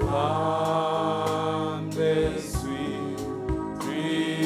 From the sweet tree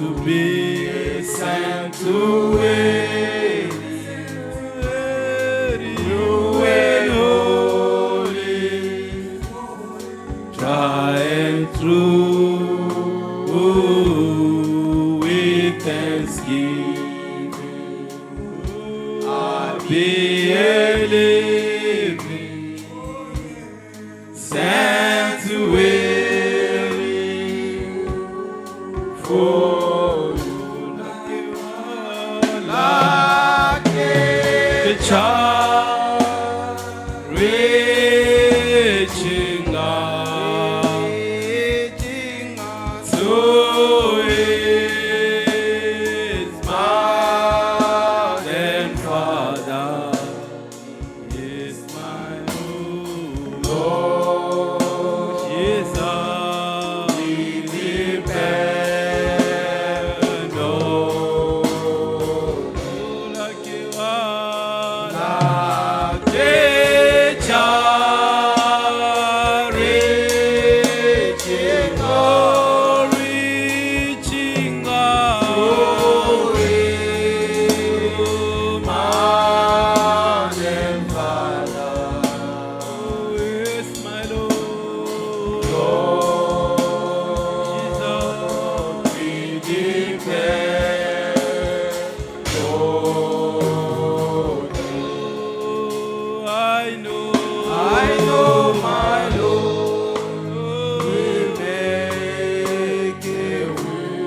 to be a sanctuary, you and holy, trying through with thanksgiving. I'll be a living sanctuary for you, like a child reaching out to his mother and father. Is my Lord Jesus, we depend on like you are, like a child reaching out to mom and father. Oh, yes, my Lord. Lord Jesus, we depend on you. I know, my Lord, we make a way.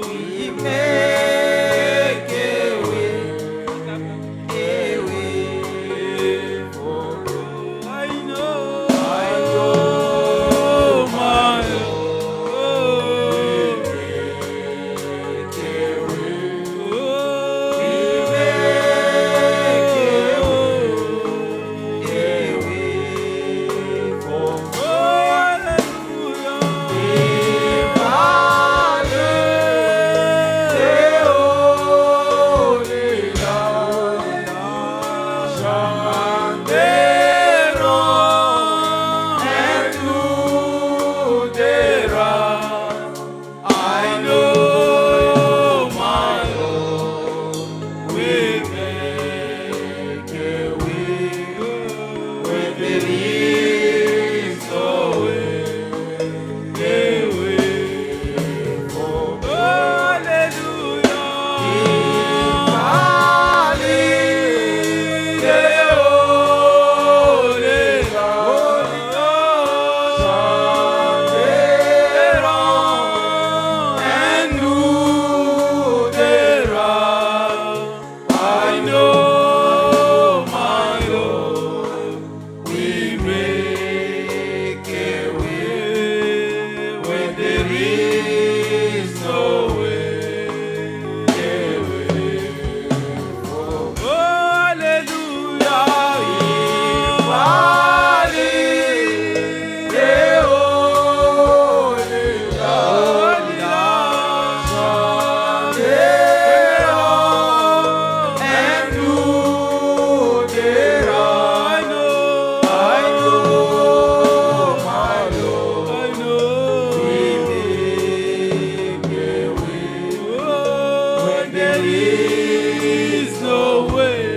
We make a way for you. I know, my Lord, we make a way. We make a way for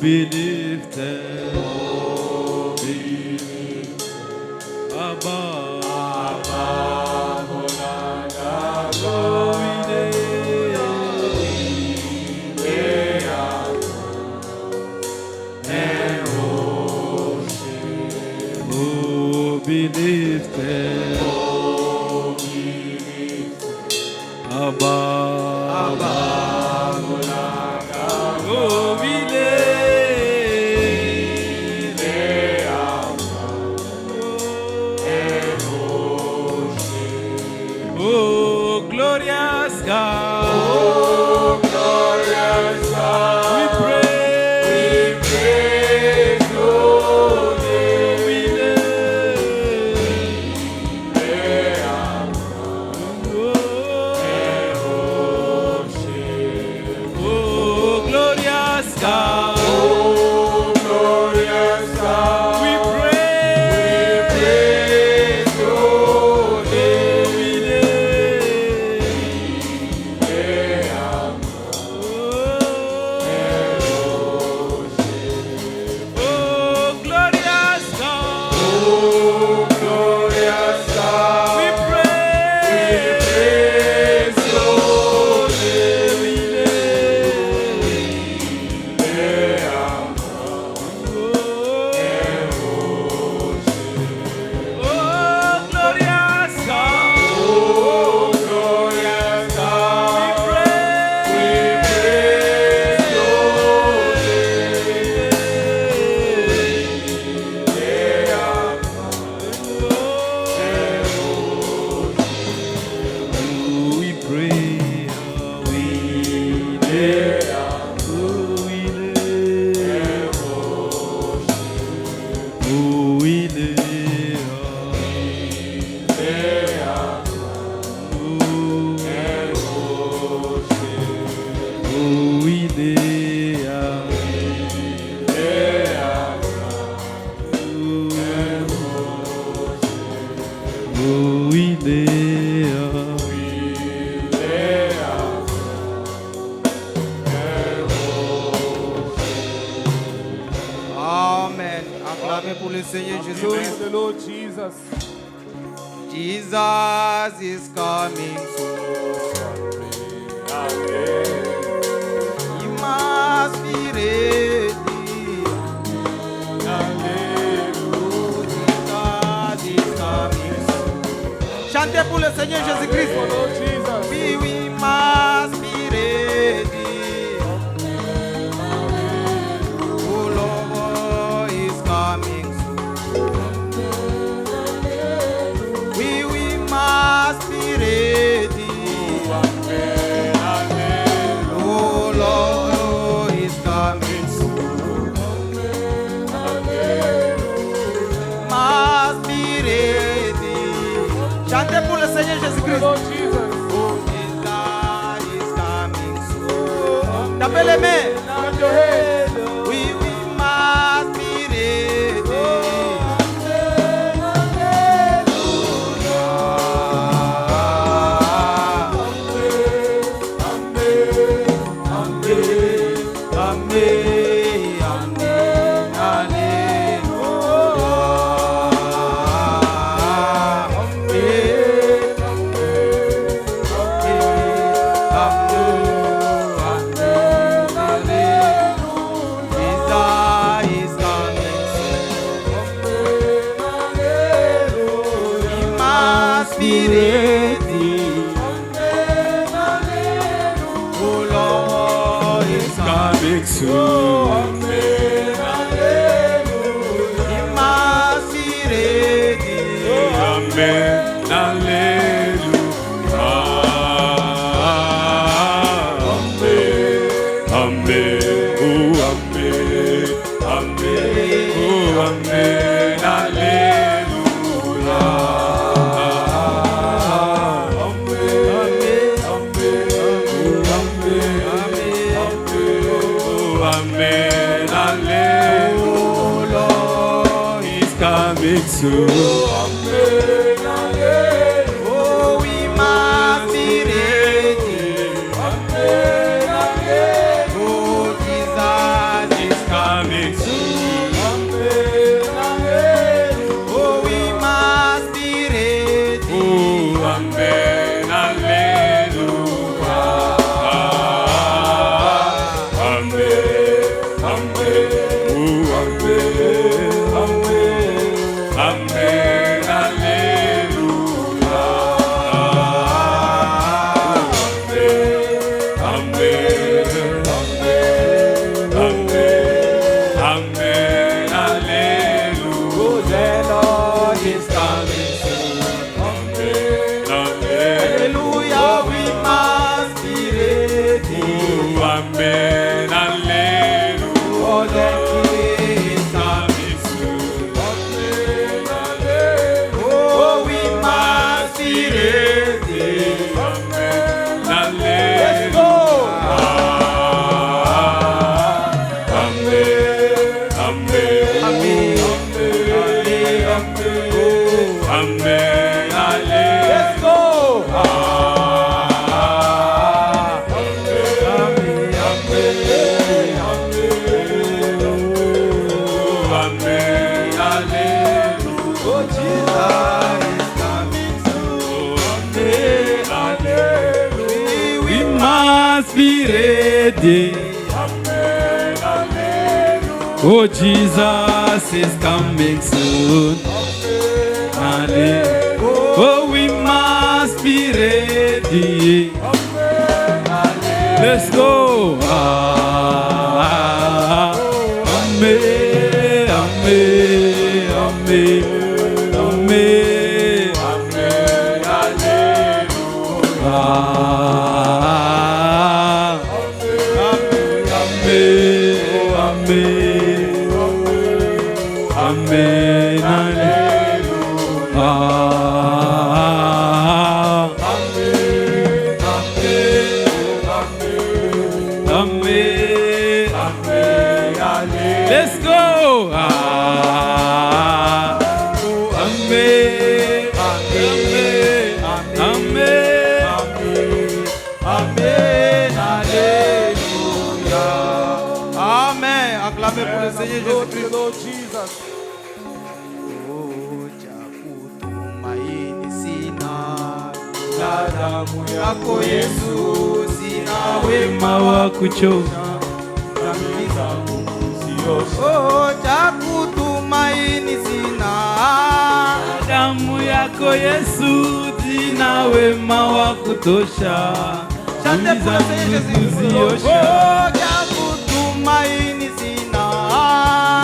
be lifted, oh, be lifted above, above all lifted. Above. Oh, we oh, glorious God. Oh, glorious God. We praise. We praise your name. We oh, glorious God. Oh, glorious God. We praise. Praise your name. Oh, glorious God. Oh, glorious God. We praise. Praise your name. Oh, glorious God. Oh, glorious God. We praise. Praise your We pray, we lay, we lay, we lay, we Amen. Acclamez pour le Seigneur Glory Jésus-Christ. to the Lord Jesus. Jesus is coming soon. You must be ready. Jesus is coming soon. Chantez pour le Seigneur Jésus-Christ. For Lord Jesus. We must be ready. Oh Lord is coming soon. We must be ready. Oh Lord is coming soon. Must be ready. Chantez pour le Seigneur Jésus-Christ. Lord Jesus. Jesus is coming soon. Tapez les mains. Lift your hands. We must be ready. Be ready. Oh Lord is coming soon. He must be ready. Amen. Hallelujah. Amen. Amen. Oh, amen. Amen. Oh, amen. Hallelujah. Amen, hallelujah. Oh Lord is coming soon. Oh, we must be ready. Oh, Jesus is Coming soon. Oh, we must be ready. Oh, amen, hallelujah. Amen, amen. Oh, amen, amen. Amen, Amen. Alleluia. Let's go. Amen. Alleluia. Oh, Jesus is coming soon. Alleluia. We must be ready. Oh, Jesus is coming soon. Oh, we must be ready. Let's go. Amen, amen, amen, amen. Amen. Alleluia. Amen, let's go. Amen, amen, alléluia. Amen. Acclamez pour le Seigneur Jésus-Christ. Lord Jesus. Tumaini sina la damu yako Yesu, sina wema wa kuchosha dhambi zangu kuziosha. Oh, cha kutumaini sina la damu yako Yesu, sina wema wa kutosha dhambi zangu kuziosha. Oh, cha kutumaini sina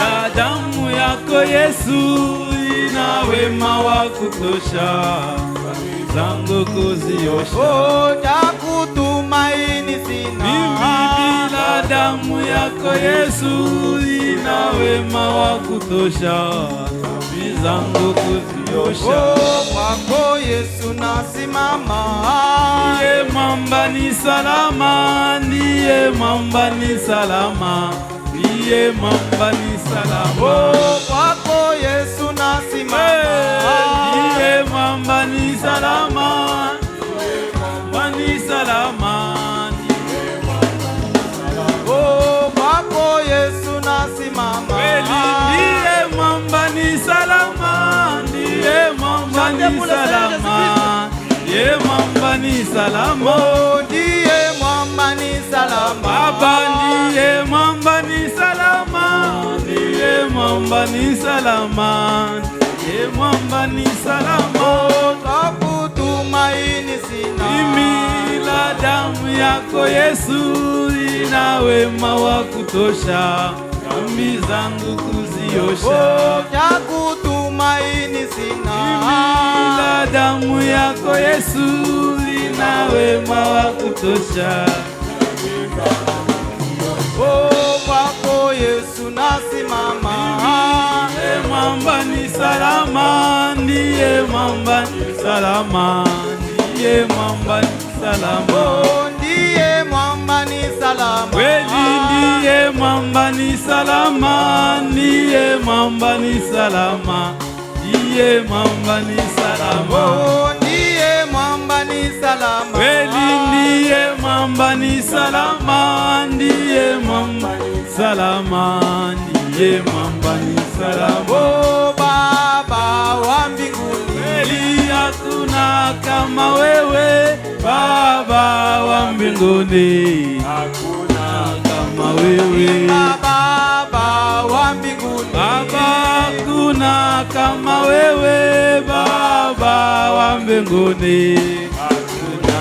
la damu yako Yesu, na wema wa kutosha zangu kuziosha. Oh, takutumaini sina mimi bila damu yako Yesu, ina wema wa kutosha zangu kuziosha. Oh, kwako Yesu nasimama, ndiye mwamba ni salama, ndiye mwamba ni salama, ndiye mwamba ni salama. Oh, kwako Yesu nasimama, ndiye mwamba ni salama, mwamba ni salama. Oh, kwako Yesu nasimama, ndiye mwamba ni salama, ndiye mwamba ni salama, ndiye mwamba ni salama. Oh, ndiye mwamba ni salama, Baba ndiye mwamba ni salama, ndiye mwamba ni salama, ndiye mwamba ni salama. Takutumaini sina mimi la damu yako Yesu, ina wema wa kutosha dhambi zangu kuziosha. Takutumaini sina mimi la damu yako Yesu, ina wema wa kutosha. Oh, kwako Yesu nasimama, ndiye mwamba ni salama, ndiye mwamba ni salama, ndiye mwamba ni salama. Oh, ndiye mwamba ni salama, kweli ndiye mwamba ni salama, ndiye mwamba ni salama, ndiye mwamba ni salama. Oh, ndiye mwamba ni salama, kweli ndiye mwamba ni salama, ndiye mwamba ni salama, ndiye mwamba ni salama. Oh, Baba wa mbinguni, kweli hakuna kama wewe, Baba wa mbinguni, hakuna kama wewe, Baba wa mbinguni, Baba hakuna kama wewe, Baba wa mbinguni, hakuna.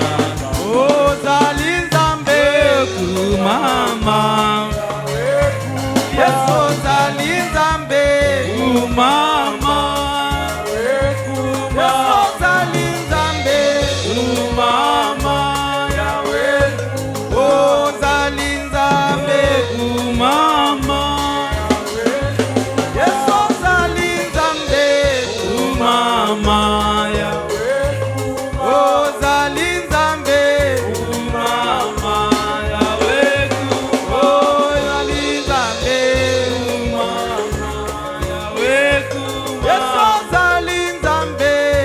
Oh, zalinza mbegu mama, Yesu zalinza mbegu mama, Yesu zalinza mbegu mama, oh, zalinza mbegu mama, Yesu zalinza mbegu mama, oh, zalinza mbegu mama, oh, zalinza mbegu mama, Yesu zalinza mbegu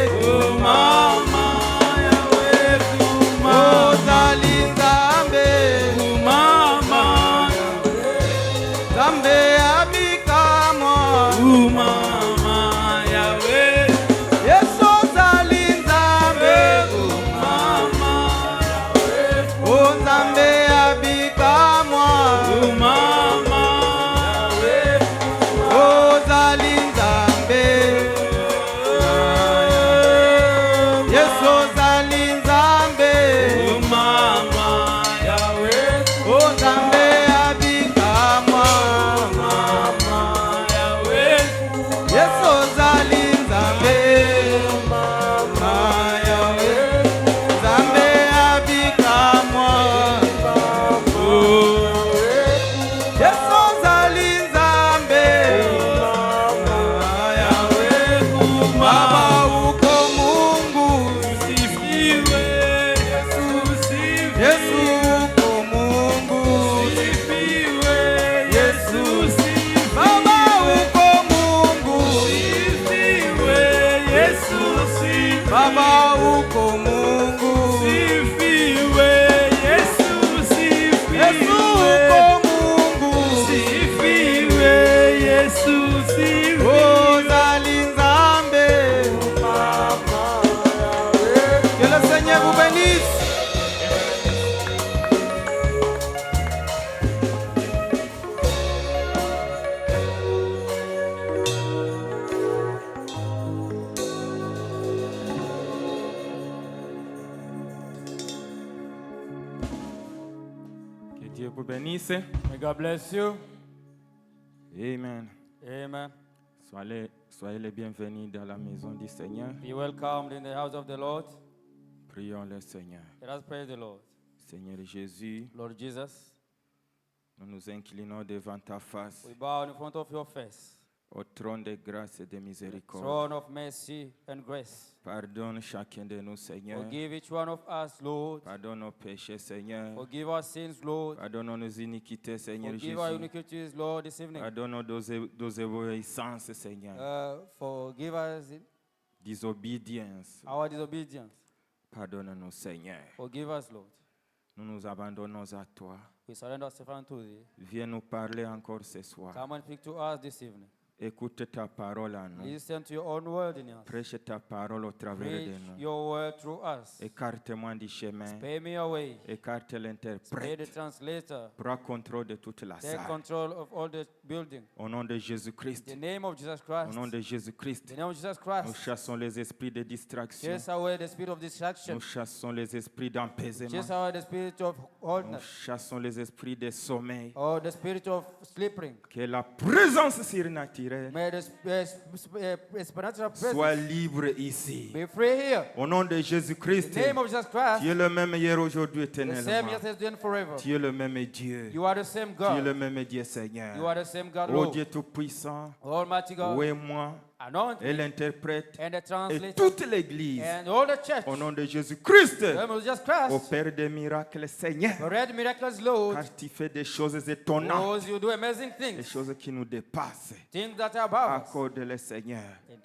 Baba uko Mungu. Sifiwe Yesu, Yesu uko Mungu. sifiwe Yesu, sifiwe. Ozali Nzambe. Que le Seigneur vous bénisse. Que Dieu vous bénisse. May God bless you. Amen. Amen. Soyez les bienvenus dans la maison du Seigneur. Be welcomed in the house of the Lord. Prions le Seigneur. Let us praise the Lord. Seigneur Jésus, Lord Jesus, nous nous inclinons devant ta face, we bow in front of your face, au trône de grâce et de miséricorde. throne of mercy and grace. Pardonne chacun de nous, Seigneur. Forgive each one of us, Lord. Pardonne nos péchés, Seigneur. Forgive our sins, Lord. Pardonne nos iniquités, Seigneur Forgive our Jésus. iniquities, Lord, this evening. Pardonne nos désobéissances, Seigneur. Forgive us Disobédience. our disobedience. Pardonne-nous, Seigneur. Forgive us, Lord. Nous nous abandonnons à toi. We surrender ourselves unto thee. Viens nous parler encore ce soir. Come and speak to us this evening. Écoute ta parole à nous. Listen to your own word in us. Prêche ta parole au travers Preach de nous. your word through us. Écarte-moi du chemin. Spare me your way. Écarte Spare the l'interprète. translator. Prends contrôle de toute la Take salle. control of all the building. Au nom de Jésus-Christ. In the name of Jesus Au Christ. nom de In Jésus-Christ. the name of Jesus Nous Christ. chassons les esprits de distraction. Chase away the spirit of distraction. Nous chassons les esprits d'apaisement. Chase away the spirit of Nous holiness. chassons les esprits de sommeil. Or the spirit of sleeping. Que la présence surnaturelle May the supernatural soit presence libre ici. be free here. Au nom de In Jésus-Christ. the name of Jesus Christ. Tu es le même hier, aujourd'hui, The same éternellement. yesterday and forever. Tu es le même Dieu. You are the same Tu es le God. même Dieu, You Seigneur. are the same God, Oh Lord. Dieu Tout-Puissant, Almighty God. où est moi Anoint et me l'interprète and the et translator toute l'Église. and all the church. Au nom de Jésus-Christ, In the name of Jesus au Christ. Père des miracles, Seigneur, Great miraculous Lord. car tu fais des choses étonnantes, Because you do amazing des things. choses qui nous dépassent. Things that are above us. Accorde-le, Seigneur.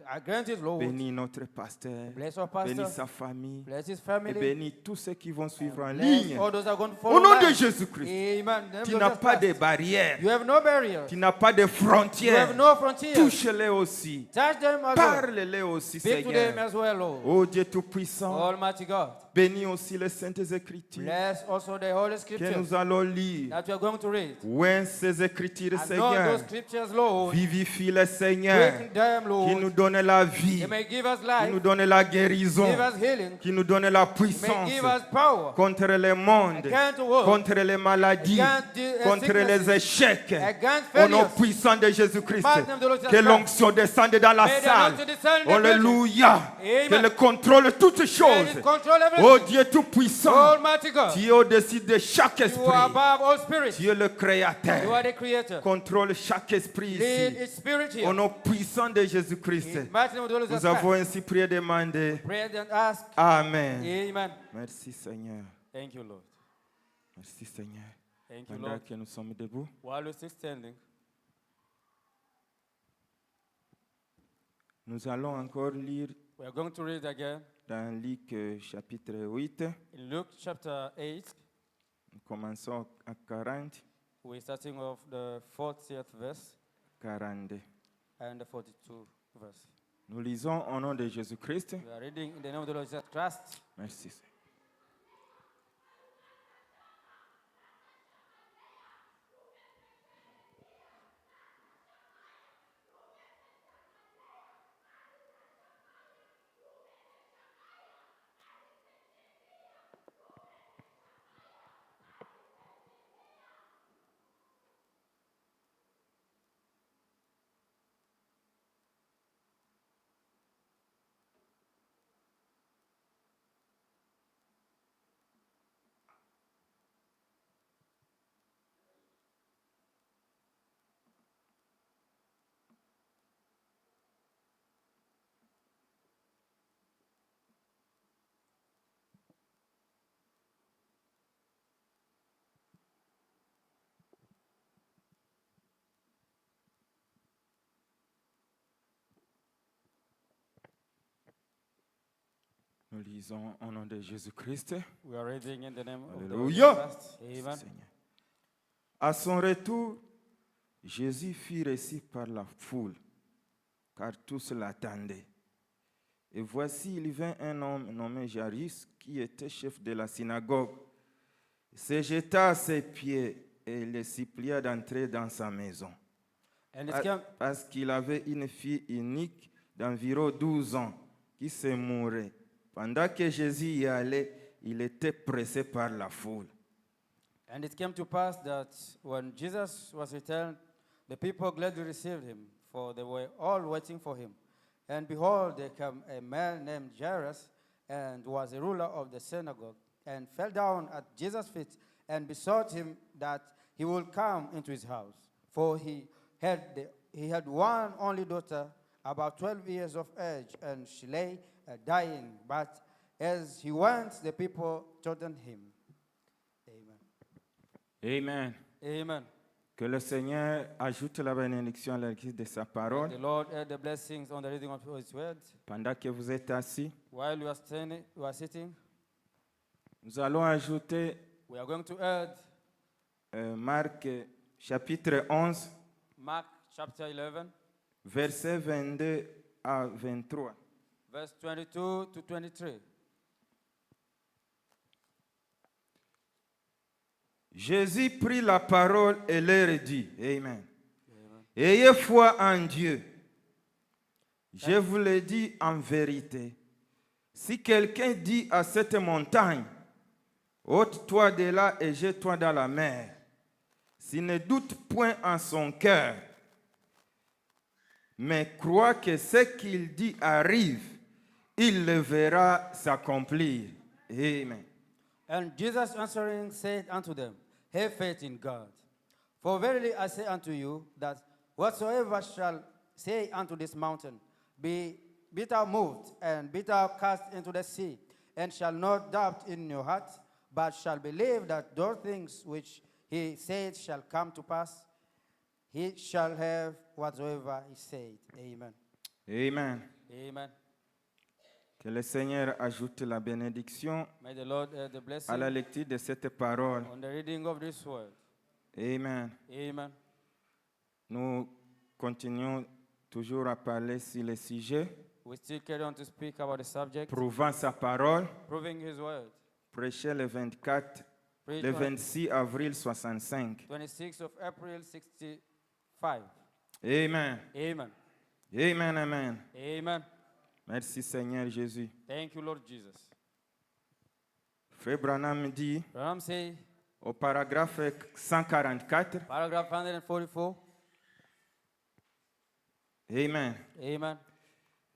I grant it, Lord. Bénis notre pasteur, Bless our bénis pastor. sa famille Bless his et family. bénis tous ceux qui vont suivre en Bless ligne. all those that are going to Au follow nom de life. Jésus-Christ, Amen. In the name tu of n'as Jesus pas de Christ. barrières, You have no barrier. tu n'as pas de You frontières. have no frontiers. Touche-les aussi. Touch them as well. Parle-les aussi, Speak to them Seigneur. as well, Lord. Oh Dieu Tout-Puissant, Almighty God. bénis aussi les Saintes Écritures Bless also the Holy que Scriptures nous allons lire. that we are going to read. Ouais, ces Écritures, Anoint Seigneur, those scriptures, Lord. vivifie-les, Seigneur, Quicken them, qui Lord. nous donne la vie, They may give us qui life. nous donne la guérison, Give us healing. qui nous donne la May puissance give us power. contre les mondes, Against the world. contre les maladies, Against the contre les sicknesses. échecs. Against Au nom failures. puissant de Jésus-Christ, Mighty name of the Lord Jesus que Christ. l'onction descende dans la May the salle. anointing descend in the building. Alléluia. Amen. Que le contrôle toutes May choses. it control everything. Oh Dieu Tout-Puissant, Almighty God. tu es au-dessus de chaque You are esprit. above all spirits. Tu es le You Créateur. are the creator. Contrôle chaque esprit Lead ici. its spirit Au here. nom puissant de Jésus-Christ. In mighty name of the Lord Jesus Nous avons Christ. ainsi prié et demandé. Pray and ask. Amen. Amen. Merci Seigneur. Thank you, Lord. Merci Seigneur. Thank you, Pendant Lord. que nous sommes debout, While we're still standing, nous allons encore lire we are going to read again dans Luc chapitre 8. in Luke chapter 8. Nous commençons à 40, We're starting off the 40th verse 42. and the 42 verse. Nous lisons au nom de Jésus-Christ. We are reading in the name of the Lord Jesus Christ. Merci Seigneur. Nous lisons au nom de Jésus-Christ. We are reading in the name of the Lord Alléluia. Jesus Christ. Amen. Seigneur. À son retour, Jésus fut reçu par la foule, car tous l'attendaient. Et voici, il vint un homme nommé Jairus, qui était chef de la synagogue. Il se jeta à ses pieds et le supplia d'entrer dans sa maison. And it came, Parce qu'il avait une fille unique d'environ 12 ans qui se mourait. Pendant que Jésus y allait, il était pressé par la foule. and it came to pass that when Jesus was returned, the people gladly received him, for they were all waiting for him. And behold, there came a man named Jairus, and was a ruler of the synagogue, and fell down at Jesus' feet, and besought him that he would come into his house. For he had one only daughter, about 12 years of age, and she lay dying. But as he went, the people threatened him. Amen. Amen. Amen. Que le Seigneur ajoute la bénédiction à l'église de sa parole. The Lord add the blessings on the reading of His word. Pendant que vous êtes assis, While you are sitting, nous allons ajouter we are going to add Marc chapitre 11, Mark chapter 11, versets 22 à 23. verse 22 to 23. Jésus prit la parole et leur dit, Amen. Ayez foi en Dieu. Je vous le dis en vérité. Si quelqu'un dit à cette montagne, ôte-toi de là et jette-toi dans la mer, s'il ne doute point en son cœur, mais croit que ce qu'il dit arrive, il le verra s'accomplir. Amen. And Jesus answering said unto them, have faith in God. For verily I say unto you, that whatsoever shall say unto this mountain, be thou moved, and be thou cast into the sea, and shall not doubt in your heart, but shall believe that those things which he said shall come to pass, he shall have whatsoever he said. Amen. Amen. Amen. Que le Seigneur ajoute la bénédiction May the Lord add the blessing à la lecture de cette parole. on the reading of this word. Amen. Amen. Nous continuons toujours à parler sur le sujet, We still carry on to speak about the subject, prouvant sa parole, proving his word. prêché le 24, Preached le on 26 avril 65. 26th of April 65. Amen. Amen. Amen, amen. Amen. Merci Seigneur Jésus. Thank you, Lord Jesus. Frère Branham dit Branham say, au paragraphe 144, paragraph 144. Amen. Amen.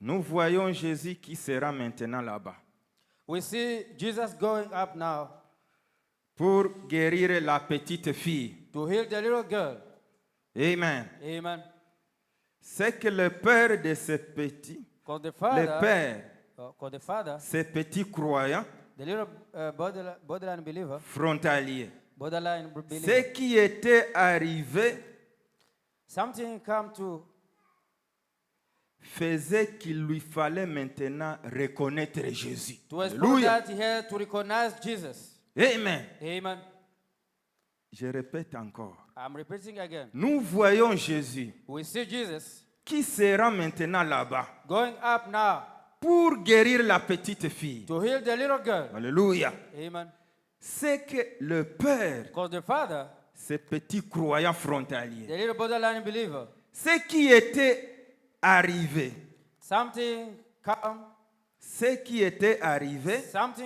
Nous voyons Jésus qui sera maintenant là-bas We see Jesus going up now pour guérir la petite fille. to heal the little girl. Amen. Amen. C'est que le père de ce petit, Because the le father, père, ce petit croyant the little borderline believer, frontalier, borderline ce believer, qui était arrivé something come to faisait qu'il lui fallait maintenant reconnaître Jésus. to us Alléluia. that he had to recognize Jesus. Amen. Amen. Je répète encore. I'm repeating again. Nous voyons Jésus We see Jesus qui sera maintenant là-bas going up now pour guérir la petite fille. to heal the little girl. Alléluia. Amen. C'est que le père, Because the father, ce petit croyant the frontalier, little borderline believer, ce qui était arrivé, something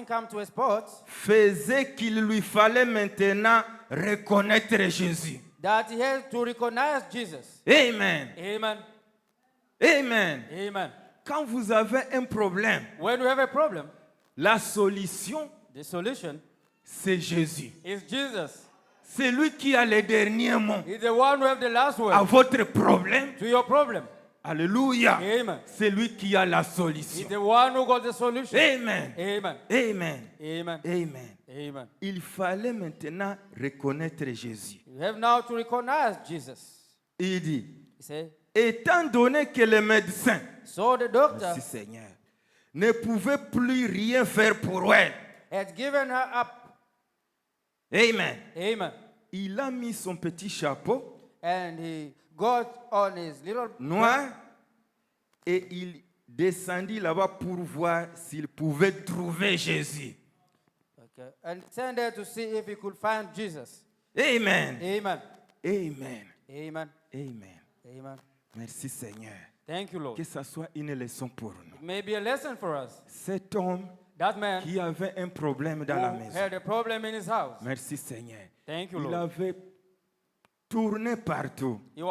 come to a spot faisait qu'il lui fallait maintenant reconnaître Jésus. that he had to recognize Jesus. Amen. Amen. Amen. Amen. Quand vous avez un problème, When you have a problem, la solution, the solution c'est Jésus. is Jesus. C'est lui qui a le dernier mot He's the one who has the last word à votre problème. to your problem. Alléluia. Amen. C'est lui qui a la He's solution. the one who got the solution. Amen. Amen. Amen. Amen. Amen. Amen. Il fallait maintenant reconnaître Jésus. You have now to recognize Jesus. Il dit, He said, étant donné que les médecins, so the doctor, merci Seigneur, ne pouvait plus rien faire pour elle. had given her up. Amen. Amen. Il a mis son petit chapeau And he got on his little noir et il descendit là-bas pour voir s'il pouvait trouver Jésus. Okay. And sent her to see if he could find Jesus. Amen. Amen. Amen. Amen. Amen. Amen. Merci Seigneur. Thank you, Lord. Que ça soit une leçon pour nous. It may be a lesson for us. Cet homme That man qui avait un problème dans la who maison. had a problem in his house. Merci Seigneur. Thank you, Il Lord. avait tourné partout He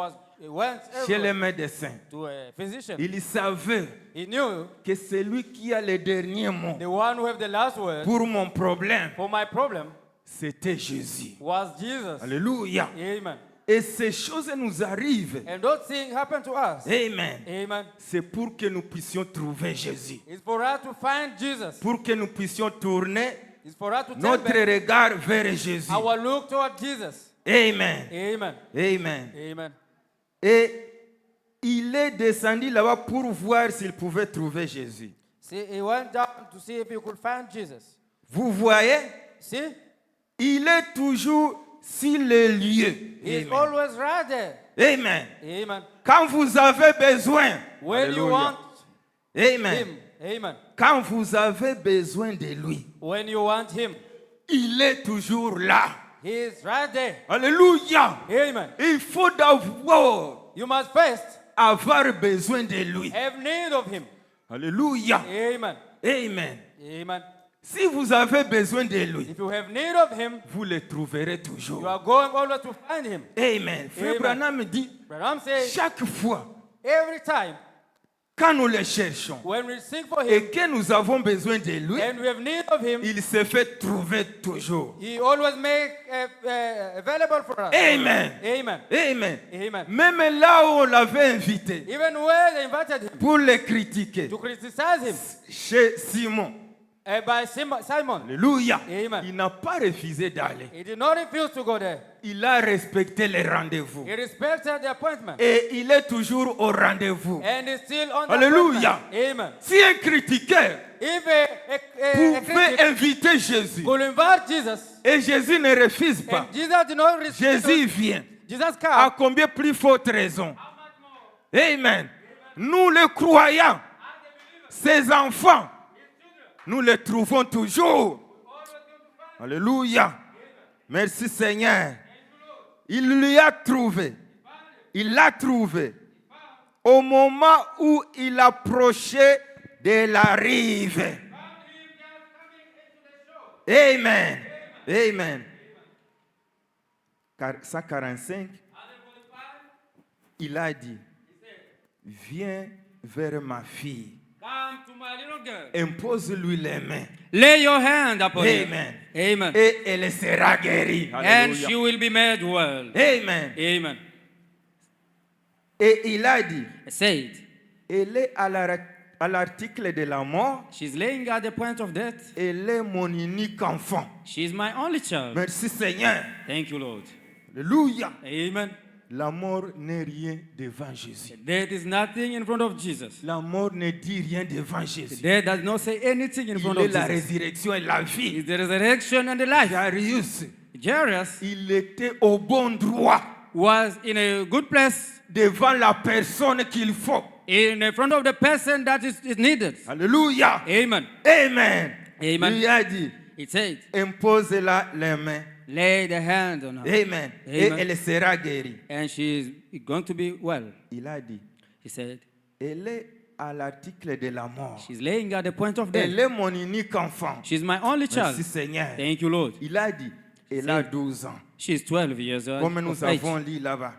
went chez les everywhere médecins. to a physician. Il savait He knew que celui qui a le dernier mot the one who had the last word pour mon problème, for my problem c'était Jésus. was Jesus. Alléluia. Amen. Et ces choses nous arrivent. And those things happen to us. Amen. Amen. C'est pour que nous puissions trouver Jésus. It's for us to find Jesus. Pour que nous puissions tourner It's for us to turn notre back regard vers Jésus. our look toward Jesus. Amen. Amen. Amen. Amen. Et il est descendu là-bas pour voir s'il pouvait trouver Jésus. See, he went down to see if he could find Jesus. Vous voyez, See, il est toujours sur les lieux. he's Amen. always right there. Amen. Amen. Quand vous avez besoin, When you Alléluia. want Amen. him. Amen. Quand vous avez besoin de lui, When you want him, il est toujours là. he is right there. Alléluia. Amen. Il faut d'abord You must first avoir besoin de lui. have need of him. Alléluia. Amen. Amen. Amen. Si vous avez besoin de lui, If you have need of him, vous le trouverez you toujours. are going always to find him. Amen. Frère Amen. Branham dit, But I'm saying, chaque fois, every time quand nous le cherchons when we sing for him et que nous avons besoin de lui, and we have need of him, il se fait trouver toujours. he always make available for us. Amen. Amen. Amen. Amen. Même là où on l'avait invité Even when they invited him pour le critiquer, to criticize him chez Simon, by Simon, alléluia, Amen. il n'a pas refusé d'aller. he did not refuse to go there. Il a respecté les rendez-vous. He respected the appointment. Et il est toujours au rendez-vous. And he's still on the Alléluia. appointment. Amen. Si un critiqueur If a pouvait critic inviter Jésus could invite Jesus et Jésus ne refuse pas, and Jesus did not refuse, Jésus vient. Jesus À came. combien plus forte raison? Amen. Nous les croyants, ces enfants, nous les trouvons toujours. Alléluia. Merci Seigneur. Il lui a trouvé. Il l'a trouvé. Au moment où il approchait de la rive. Amen. Amen. 145. Il a dit, viens vers ma fille. Come to my little girl. Impose-lui les mains. Lay your hand upon her. Amen. Amen. Et elle sera guérie. And Alléluia. she will be made well. Amen. Amen. Et il a dit, Say it. elle est à l'article de la mort. She's laying at the point of death. Elle est mon unique enfant. She's my only child. Merci Seigneur. Thank you, Lord. Alléluia. Amen. La mort n'est rien devant Jésus. Death is nothing in front of Jesus. La mort ne dit rien devant Jésus. Death does not say anything in front Il est of la Jesus. résurrection et la vie. Is the resurrection and the life. Jarius, Jairus il était au bon droit was in a good place devant la personne qu'il faut. in front of the person that is needed. Alléluia. Amen. Amen. Amen. Il a dit, It said, impose-la les mains. lay the hand on her. Amen. Et Amen. elle sera guérie. And she is going to be well. Il a dit, He said, elle est à l'article de la mort. she's laying at the point of death. Elle est mon unique enfant. She's my only child. Merci Seigneur. Thank you, Lord. Il a dit, elle a 12 ans. She's 12 years old. Comme nous of age, avons lu là-bas,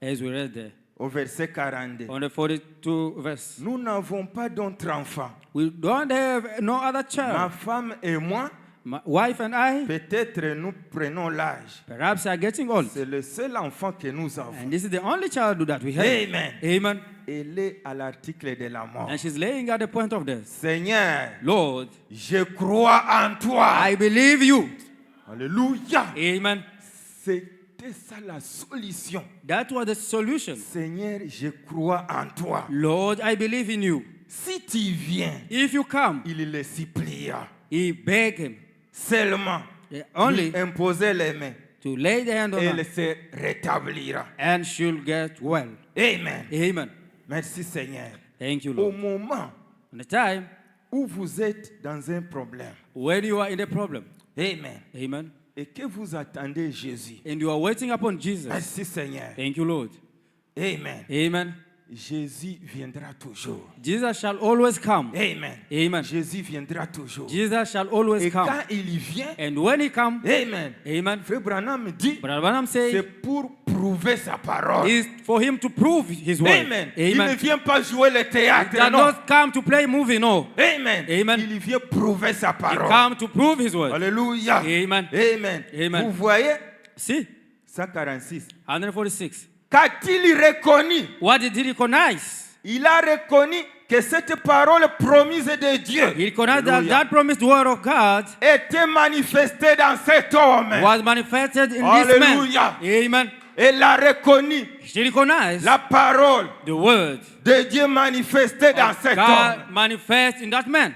as we read there. au verset 42. On the 42 verse. Nous n'avons pas d'autre enfant. We don't have no other Ma child. femme et moi, My wife and I, peut-être nous prenons l'âge. perhaps are getting old. C'est le seul enfant que nous avons. And this is the only child that we have. Amen. Amen. Elle est à l'article de la mort. And she's laying at the point of death. Seigneur, Lord, je crois en toi. I believe you. Alléluia. Amen. C'était ça la solution. That was the solution. Seigneur, je crois en toi. Lord, I believe in you. si tu viens, If you come, il le supplia. he begged him Seulement, only lui imposer les mains. to lay the hand on Et her elle se rétablira. and she'll get well. Amen. Amen. Merci Seigneur. Thank you, Au Lord. moment On the time où vous êtes dans un problème, when you are in a problem, Amen, amen, et que vous attendez Jésus, and you are waiting upon Jesus, merci Seigneur. thank you, Lord. Amen. Amen. Jésus viendra toujours. Jesus shall always come. Amen. Amen. Jésus viendra toujours. Jesus shall always Et come. quand il vient, And when he comes, Amen. amen, Frère Branham dit, Brother Branham c'est says, pour prouver sa parole. is for him to prove his word. Amen. Il ne Amen. vient pas jouer le He théâtre, does non. not come to play movie, no. Amen. Amen. Il vient prouver sa He parole. come to prove his word. Alléluia. Amen. Amen. Amen. Vous voyez, See, 146. 146. Qu'a-t-il reconnu? What did he recognize? Il a reconnu que cette parole promise de Dieu He recognized that Alléluia, that promised word of God était manifestée dans cet homme. was manifested in this man. Alléluia. Amen. Il a reconnu He recognized la parole the word de Dieu manifestée dans cet homme. God manifest in that man.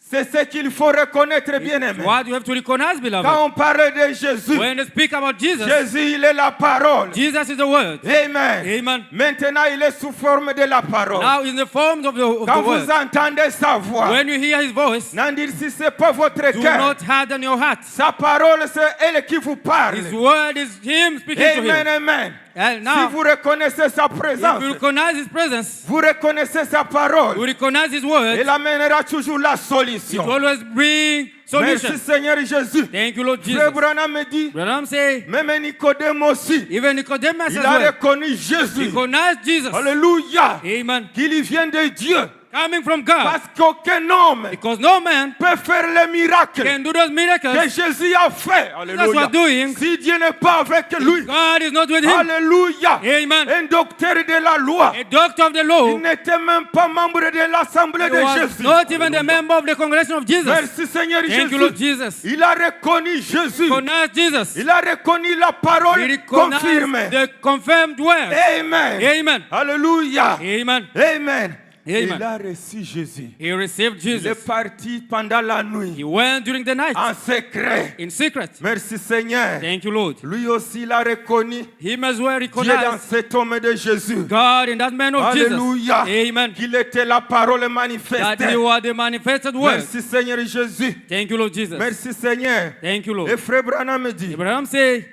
C'est ce qu'il faut reconnaître, bien aimé. What you have to recognize, beloved. Quand on parle de Jésus, When you speak about Jesus, Jésus, il est la parole. Jesus is the word. Amen. Amen. Maintenant, il est sous forme de la parole. Now in the form of the Quand vous word. entendez sa voix, When you hear his voice, n'en dites si ce n'est pas votre do cœur. not harden your heart. Sa parole, c'est elle qui vous parle. His word is him speaking to Amen, him. amen. And Si now, vous reconnaissez sa if présence, you recognize his presence, vous reconnaissez sa you parole, recognize his word, il amènera toujours la it solution. will always bring solution. Merci Seigneur Jésus. Thank you, Lord Frère Jesus. Branham me dit, Branham say, même Nicodème aussi, even Nicodemus il as a well, reconnu Jésus. recognize Jesus. Alléluia. Amen. Qu'il vient de Dieu. Coming from God. Parce qu'aucun homme Because no man peut faire les miracles can do those que miracles. Jésus a fait. Alléluia. was doing. Si Dieu n'est pas avec lui. God is not with him. Alléluia. Amen. Un docteur de la loi. A doctor of the Il law. n'était même pas membre de l'assemblée He de was Jésus. not even the Alléluia. member of the congregation of Jesus. Merci Seigneur Thank you, Lord Jésus. Jesus. Il a reconnu Jésus. Recognize Jesus. Il a reconnu la He parole confirmée. recognized the confirmed word. Amen. Amen. Alléluia. Amen. Amen. Amen. Il a reçu Jésus. He received Il est Jesus. parti pendant la He nuit went during the night en secret. in secret. Merci Seigneur. Thank you, Lord. Lui aussi, il a reconnu Him as well Dieu dans recognized cet homme de Jésus. God in that man of Alléluia. Jesus. Amen. Qu'il était la parole That manifestée. he was the manifested word. Merci Seigneur Jésus. Thank you, Lord Jesus. Merci Seigneur. Thank you, Et Lord. frère Branham me dit, Abraham say,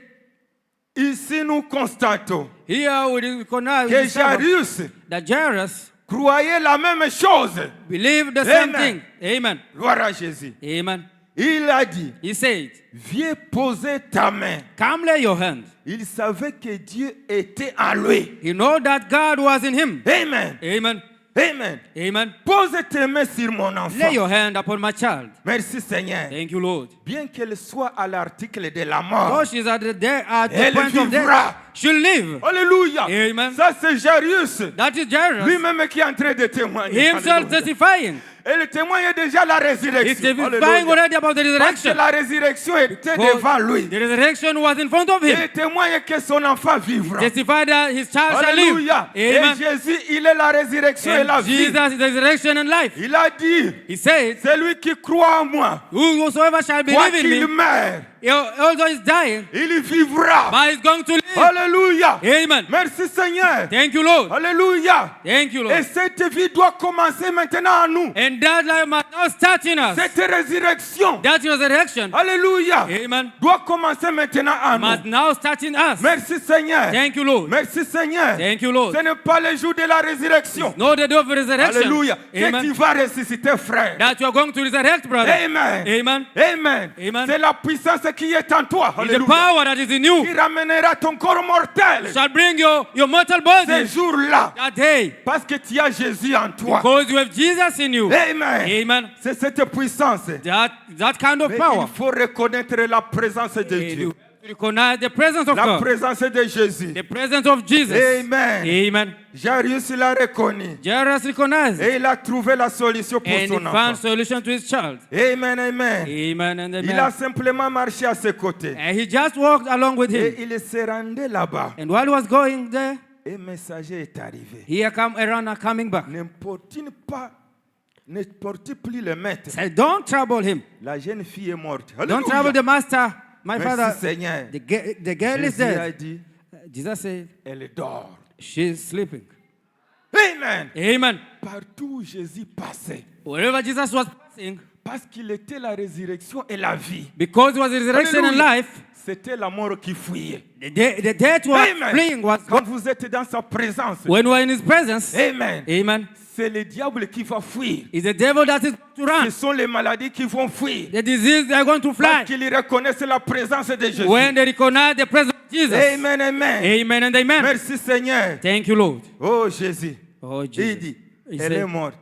ici nous constatons here we recognize que Jairus that Jairus croyait la même chose. believed the same Amen. thing. Amen. Gloire à Jésus. Amen. Il a dit, He said, viens poser ta main. come lay your hand. Il savait que Dieu était en lui. He know that God was in him. Amen. Amen. Amen. Amen. Pose tes mains sur mon Lay enfant. your hand upon my child. Merci Seigneur. Thank you, Lord. Bien qu'elle soit à l'article de la mort. Oh, she's at the Elle point of vivra. death. She'll live. Alléluia. Amen. Ça c'est Jairus. That is Jairus Lui-même qui est en train de témoigner. himself Alléluia. testifying. Et le témoigne déjà la He's résurrection. testifying Alléluia. already about the Parce que resurrection. la résurrection était Because devant lui. the resurrection was in front of Et him. il témoigne que son enfant vivra. Testify that his child shall live. Alléluia. Et Amen. Jésus, il est la résurrection et la And vie. Jesus is the resurrection and life. Il a dit, He said, celui qui croit en moi, whosoever shall quoi believe in qu'il me, meure, although he's dying, il vivra. but he's going to live. Alléluia. Amen. Merci Seigneur. Thank you, Lord. Alléluia. Thank you, Et Lord. cette vie doit commencer maintenant en nous. And that life must now start in us. Cette résurrection, That resurrection, alléluia, amen, doit commencer maintenant en must nous. now start in us. Merci Seigneur. Thank you, Lord. Merci Seigneur. Thank you, Lord. Ce n'est pas le jour de la résurrection. No, the day of resurrection. Alléluia. Que tu Amen. vas ressusciter, frère. That you are going to resurrect, brother. Amen. Amen. Amen. Amen. C'est la puissance qui est en toi. It's the Alléluia. power that is in you Qui ramènera ton corps mortel shall bring your mortal ces body jours-là. that day. Parce que tu as Jésus en toi. Because you have Jesus in you. Amen. Amen. C'est cette puissance. That kind of Mais power. il faut reconnaître la présence de And Dieu. you recognize the presence of La God. présence de Jésus. The presence of Jesus. Amen. Amen. Jairus l'a reconnu. Jairus recognized. Et il a trouvé la solution pour And he son found enfant. solution to his child. Amen, amen. Amen and Il a amen. simplement marché à ses côtés. And he just walked along with Et him. il se rendait là-bas. And while he was going there, Un messager est arrivé. here come a runner coming back. N'importune pas ne portez plus le maître. Say, don't trouble him. La jeune fille est morte. Don't Alléluia. trouble the master. My Merci father, Seigneur. the girl is Jésus a dead. dit, Jesus said, elle dort. she's sleeping. Amen. Amen. Partout où Jésus passait, Wherever Jesus was passing, parce qu'il était la résurrection et la vie, because it was resurrection and Alléluia. life, c'était la mort qui fuyait. the death was Amen. fleeing. Was Quand vous êtes dans sa présence, when we are in his presence. Amen. Amen. C'est le diable qui va fuir. It's the devil that is to Ce run. sont les maladies qui vont fuir. The disease, they are going to fly. Parce qu'ils reconnaissent la présence de Jésus. When they recognize the presence of Jesus. Amen, amen. Amen and amen. Merci Seigneur. Thank you, Lord. Oh Jésus. Oh, Il Jesus. dit, He elle said, est morte.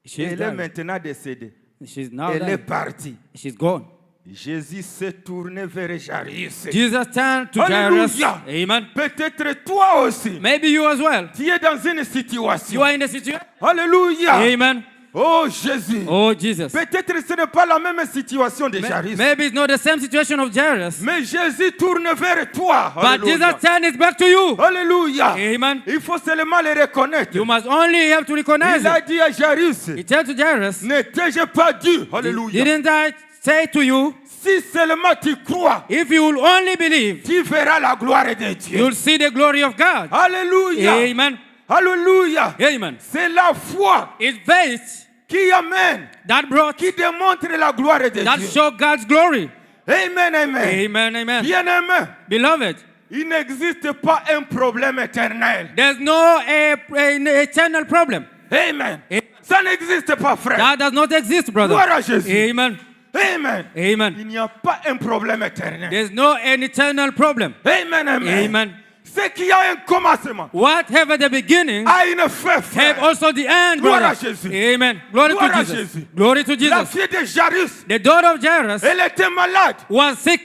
she's Elle est done. maintenant décédée. She's now Elle est done. partie. She's gone. Jésus s'est tourné vers Jairus. Jesus turned to Jairus. Alléluia. Amen. Peut-être toi aussi. Maybe you as well. Tu es dans une You situation. are in the situation. Alléluia. Amen. Oh Jésus. Oh, Jesus. Peut-être ce n'est pas la même situation de Jairus. Maybe it's not the same situation of Jairus. Mais Jésus tourne vers toi. But Alléluia. Jesus turned it back to you. Alléluia. Amen. Il faut seulement le reconnaître. You must only have to recognize Il a it. dit à Jairus, He told to Jairus, n'étais-je pas Dieu? Alléluia. didn't I say to you, Si seulement tu crois, if you will only believe, tu verras la gloire de Dieu. you'll see the glory of God. Alléluia. Amen. Alléluia. Amen. C'est la foi It's faith qui amène, that brought, qui démontre la gloire de that Dieu. show God's glory. Amen, amen. Amen, amen. Bien-aimé, Beloved, il n'existe pas un problème éternel. there's no an eternal problem. Amen. Amen. Ça n'existe pas, frère. That does not exist, brother. Gloire à Jésus. Amen. Amen. Amen. Il n'y a pas un problème éternel. There's no an eternal problem. Amen, amen. Amen. Ce qui a un commencement Whatever the beginning, a une fin, have frère. also the end, Gloire brother. à Jésus. Amen. Glory Gloire to à Jesus. Jésus. Glory to La Jesus. fille de Jairus, The daughter of Jairus elle était malade. was sick.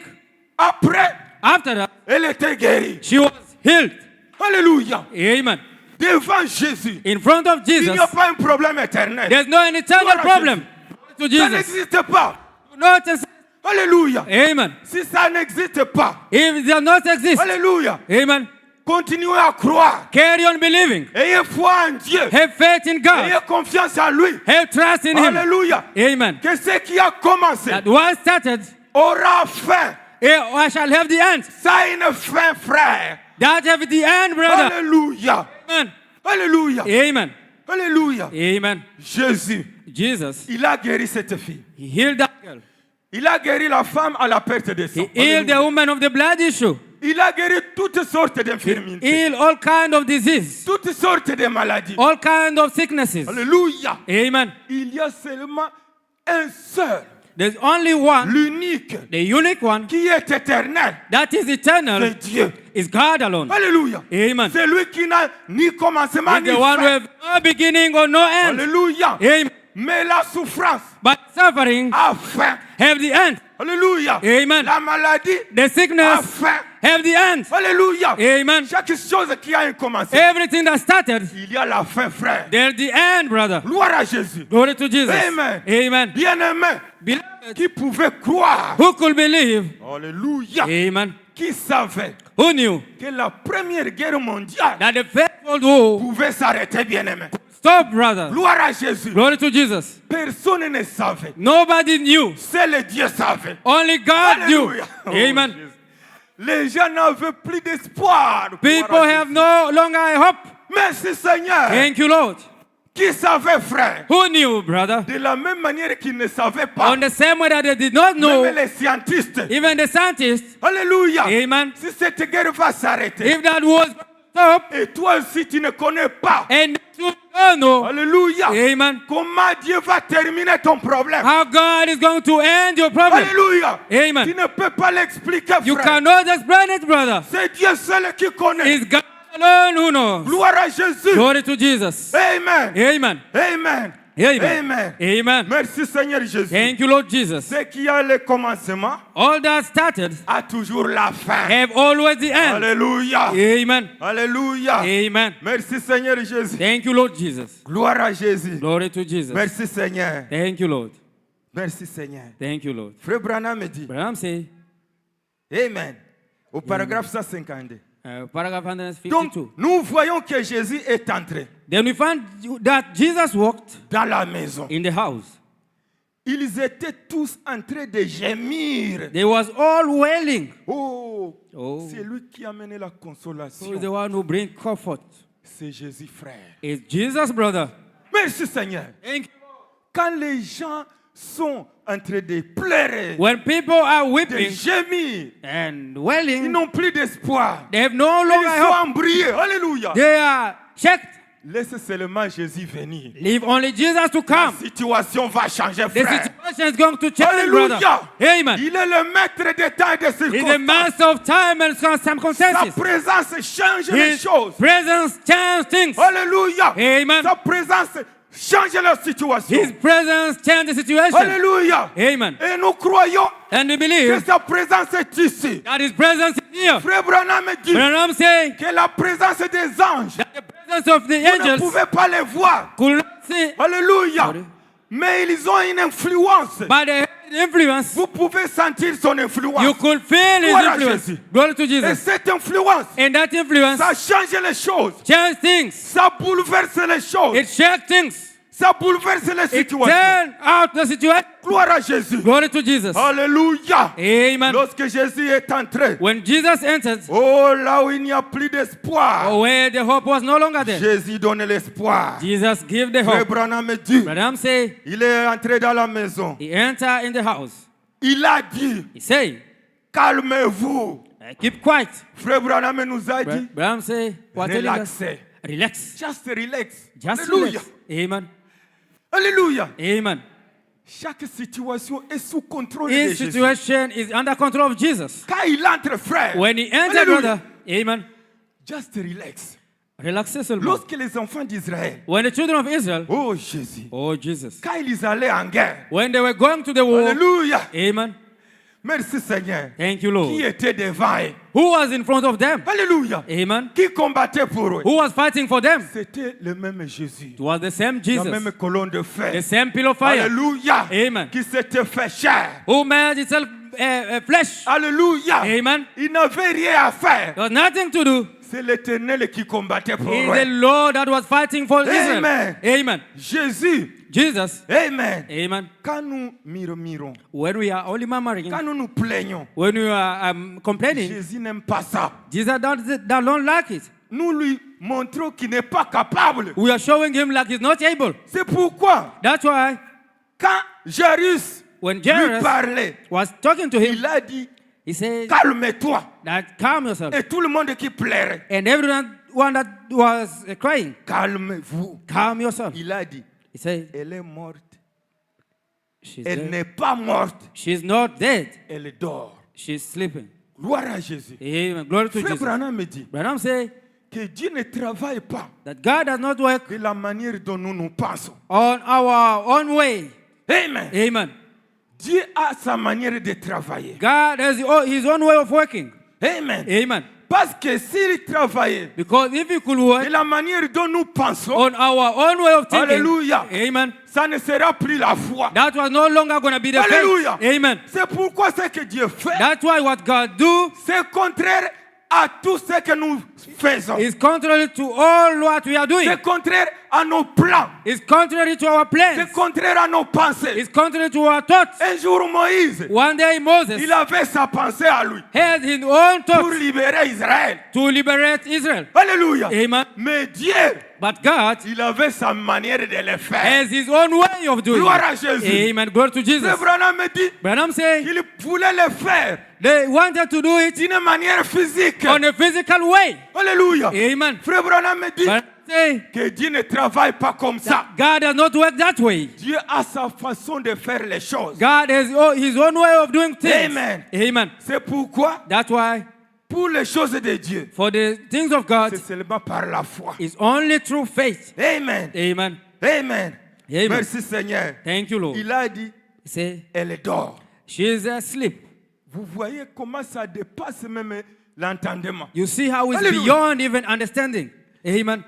Après, After that, elle était guérie. she was healed. Alléluia. Amen. Devant Jésus, In front of il Jesus, n'y a pas un problème éternel. there's no an eternal Gloire à problem. Glory to Ça Jesus. n'existe pas. Not exist. Alléluia. Amen. Si ça n'existe pas, If it does not exist, Alléluia. amen. Continuez à croire. Carry on believing. Ayez foi en Dieu. Have faith in God. Ayez confiance en lui. Have trust in Him. Alléluia. Amen. Que ce qui a commencé That was started, aura fin. I shall have the end. Ça a une fin, frère. That have the end, brother. Alléluia. Amen. Alléluia. Amen. Alléluia. Amen. Jésus, Jesus, il a guéri cette fille. He healed that girl. Il a guéri la femme à la perte de sang. He healed the Alléluia. woman of the blood issue. Il a guéri toutes sortes He d'infirmités. healed all kind of disease, Toutes sortes de maladies. all kind of sicknesses. Alléluia. Amen. Il y a seulement un seul, There's only one, l'unique, the unique one, qui est éternel. that is eternal, C'est Dieu. is God alone. Alléluia. Amen. C'est lui qui n'a ni commencement He's ni the one who fin. has no beginning or no end. Alléluia. Amen. Mais la souffrance But suffering a fin. have the end. Alléluia. Amen. La maladie The a sickness fin. have the end. Alléluia. Amen. Chaque chose qui a un commencement, Everything that started, il y a la fin, frère. there's the end, brother. Gloire à Jésus. Glory to Jesus. Amen. Amen. Bien-aimé, Beloved, qui pouvait croire, who could believe? alléluia, Amen. qui savait Who knew que la première guerre mondiale that the first world war pouvait s'arrêter, bien-aimé. stop, brother? Gloire à Jésus. Glory to Jesus. Personne ne savait. Nobody knew. Seul Dieu savait. Only God knew. Alléluia. Oh, Amen. Jésus. Les gens n'avaient plus d'espoir. People Gloire à have Jésus. no longer hope. Merci Seigneur. Thank you, Lord. Qui savait, frère? Who knew, brother? De la même manière qu'ils ne savaient pas. On the same way that they did not know, Même les scientifiques. even the scientists, Alléluia. amen, Si cette guerre va s'arrêter, if that was stop, et toi aussi tu ne connais pas, and you don't know, alléluia, amen, comment Dieu va terminer ton problème. how God is going to end your problem. Alléluia. Amen. Tu ne peux pas l'expliquer, You frère. cannot explain it, brother. C'est Dieu seul qui connaît. It's God alone who knows. Gloire à Jésus. Glory to Jesus. Amen. Amen. Amen. Amen. Amen. Amen. Merci Seigneur Jésus. Thank you, Lord Jesus. Ce qui a le commencement All that started a toujours la fin. have always the end. Alléluia. Amen. Alléluia. Amen. Merci Seigneur Jésus. Thank you, Lord Jesus. Gloire à Jésus. Glory to Jesus. Merci Seigneur. Thank you, Lord. Merci Seigneur. Thank you, Lord. Frère Branham me dit, Branham say, Amen. Au paragraphe 152. Paragraph Donc, 152. nous voyons que Jésus est entré Then we find that Jesus walked dans la maison. in the house. Ils étaient tous en train de gémir. They was all wailing. Oh, Oh. c'est lui qui a amené la Who is the consolation. one who brings comfort? C'est Jésus, frère. It's Jesus, brother. Merci, Seigneur. Thank you. Quand les gens sont en train de pleurer, When people are de weeping gémir, and ils wailing, n'ont plus d'espoir. they have no Ils longer hope. sont embrouillés. Alléluia. They are checked. Laisse seulement Jésus venir. Leave only Jesus to La come. situation va changer, The frère. situation is going to change, brother. Alléluia. Amen. Il est le maître des temps et des In the circonstances. master of time and Sa circumstances, présence change les His choses. presence changes things. Alléluia. Amen. Sa présence change la situation. His presence changes the situation. Alléluia. Amen. Et nous croyons And we que believe sa présence est ici. that His presence is here. Frère Branham dit But I'm saying que la présence des anges, that the presence of the vous ne angels pouvez pas les voir. could not see Alléluia. Sorry. Mais ils ont une influence. by the influence. Vous pouvez sentir son influence. You could feel His Gloire à influence. Jésus. Glory to Et Jesus. cette influence, And that influence ça change les choses. changes things. Ça bouleverse les choses. It shakes things. Ça bouleverse les It situations. turns out the situation. Gloire à Jésus. Glory to Jesus. Alléluia. Amen. Lorsque Jésus est entré, When Jesus entered, oh là où il n'y a plus d'espoir, where the hope was no longer there, Jésus donne l'espoir. Jesus gave the Frère hope. Branham me dit, Branham say il est entré dans la maison. he entered in the house. Il a dit, He say, calmez-vous. keep quiet. Frère Branham nous a dit, Branham say, what telling us? relaxez. Relax. Just relax. Just Alléluia. relax. Amen. Alléluia. Amen. Chaque situation est sous contrôle de His Jésus. situation is under control of Jesus. Quand il entre, frère, When he entered, Alléluia. brother, amen, just relax. relaxez seulement. Lorsque les enfants d'Israël, When the children of Israel, oh Jésus, oh Jesus, quand ils allaient en guerre, when they were going to the war, Alléluia. amen, Merci Seigneur. thank you, Qui Lord. était devant eux? Who was in front of them? Alléluia. Amen. Qui combattait pour eux? Who was fighting for them? C'était le même Jésus. It was the same La Jesus, même colonne de the fer. same pillar of fire, Alléluia. Amen. Qui s'était fait chair. who made itself flesh. Alléluia. Amen. Il n'avait rien à faire. There was nothing to do. C'est l'Éternel qui combattait pour It's the eux. Lord that was fighting for Israel. Amen. Amen. Jésus. Jesus. Amen. Amen. Quand nous murmurons, When we are only murmuring, quand nous nous plaignons, when we are complaining, Jésus n'aime pas ça. Jesus don't like it. Nous lui montrons qu'il n'est pas capable. We are showing him like he's not able. C'est pourquoi, That's why quand Jairus when lui Jairus parlait, was talking to him, il a dit, he said calme-toi. that calm yourself. Et tout le monde qui plairait, And everyone that was crying, calmez-vous. calm yourself. Il a dit, He said, elle est morte. she's Elle dead. n'est pas morte, She's not dead. elle dort. She's sleeping. Gloire à Jésus. Amen. Glory to Frère Jesus. Branham me dit Branham say que Dieu ne travaille pas that God does not work de la manière dont nous pensons. on our own way. Amen. Amen. Dieu a sa manière de travailler. God has his own way of working. Amen. Amen. Parce que s'il travaillait Because if he could de work la manière dont nous pensons, on our own way of thinking, Alléluia, amen, ça ne sera plus la foi. that was no longer going to be the Alléluia. faith. Amen. C'est pourquoi ce que Dieu fait, That's why what God do c'est contraire à tout ce que nous faisons. is contrary to all what we are doing. C'est contraire à nos plans. It's contrary to our plans. C'est contraire à nos pensées. It's contrary to our thoughts. Un jour, Moïse, One day Moses il avait sa pensée à lui had his own pour thoughts libérer Israël. to liberate Israel. Alléluia. Amen. Mais Dieu, But God il avait sa manière de le faire. has his own way of doing Gloire à it. Jésus. Amen. Glory to Jesus. Frère Branham me dit Branham say qu'il voulait le faire they wanted to do it d'une manière physique. on a physical way. Alléluia. Amen. Frère Branham me dit Branham say que Dieu ne travaille pas comme ça. God does not work that way. Dieu a sa façon de faire les choses. God has his own way of doing things. Amen. Amen. C'est pourquoi, That's why pour les choses de Dieu, for the things of God, c'est seulement par la foi. it's only through faith. Amen. Amen. Amen. Amen. Merci Seigneur. Thank you, Lord. Il a dit, He say elle dort. she is asleep. Vous voyez comment ça dépasse même l'entendement. You see how it's Hallelujah. beyond even understanding. Amen.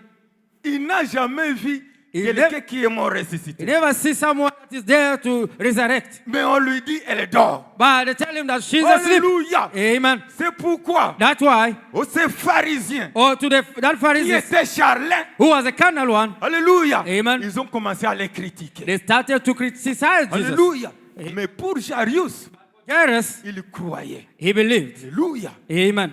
Il n'a jamais vu quelqu'un qui est mort He ressuscité. never sees someone that is there to resurrect. Mais on lui dit, elle dort. But they tell him that she's asleep. Alléluia. Amen. C'est pourquoi, That's why, ces pharisiens or to that qui Pharisee étaient charlats, who was a carnal one, alléluia, Amen. ils ont commencé à les critiquer. they started to criticize Jesus. Alléluia. Mais pour Jarius, Jairus, il croyait. he believed. Alléluia. Amen.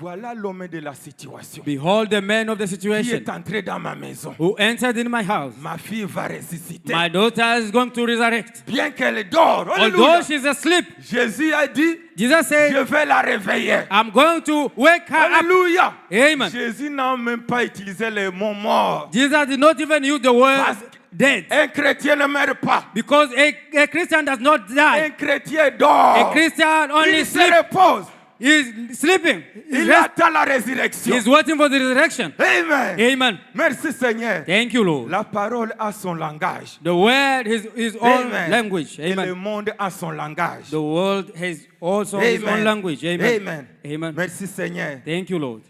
Voilà l'homme de la situation Behold the man of the qui situation est entré dans ma maison. who entered in my house. Ma fille va ressusciter. My daughter is going to resurrect. Bien qu'elle dort, Although alléluia, she's asleep, Jésus a dit, Jesus said, je vais la réveiller. I'm going to wake her up. Alléluia. Amen. Jésus n'a même pas utilisé le mot mort. Jesus did not even use the word Parce que dead. un chrétien ne meurt pas. Because a Christian does not die. Un chrétien dort. A Christian only Il se sleeps. repose. He's sleeping. Il He's attend la résurrection. waiting for the resurrection. Amen. Amen. Merci Seigneur. Thank you, Lord. La parole a son langage. The word is his own Amen. language. Et le Amen. monde a son langage. The world has also his own Amen. language. Amen. Amen. Amen. Merci Seigneur. Thank you, Lord.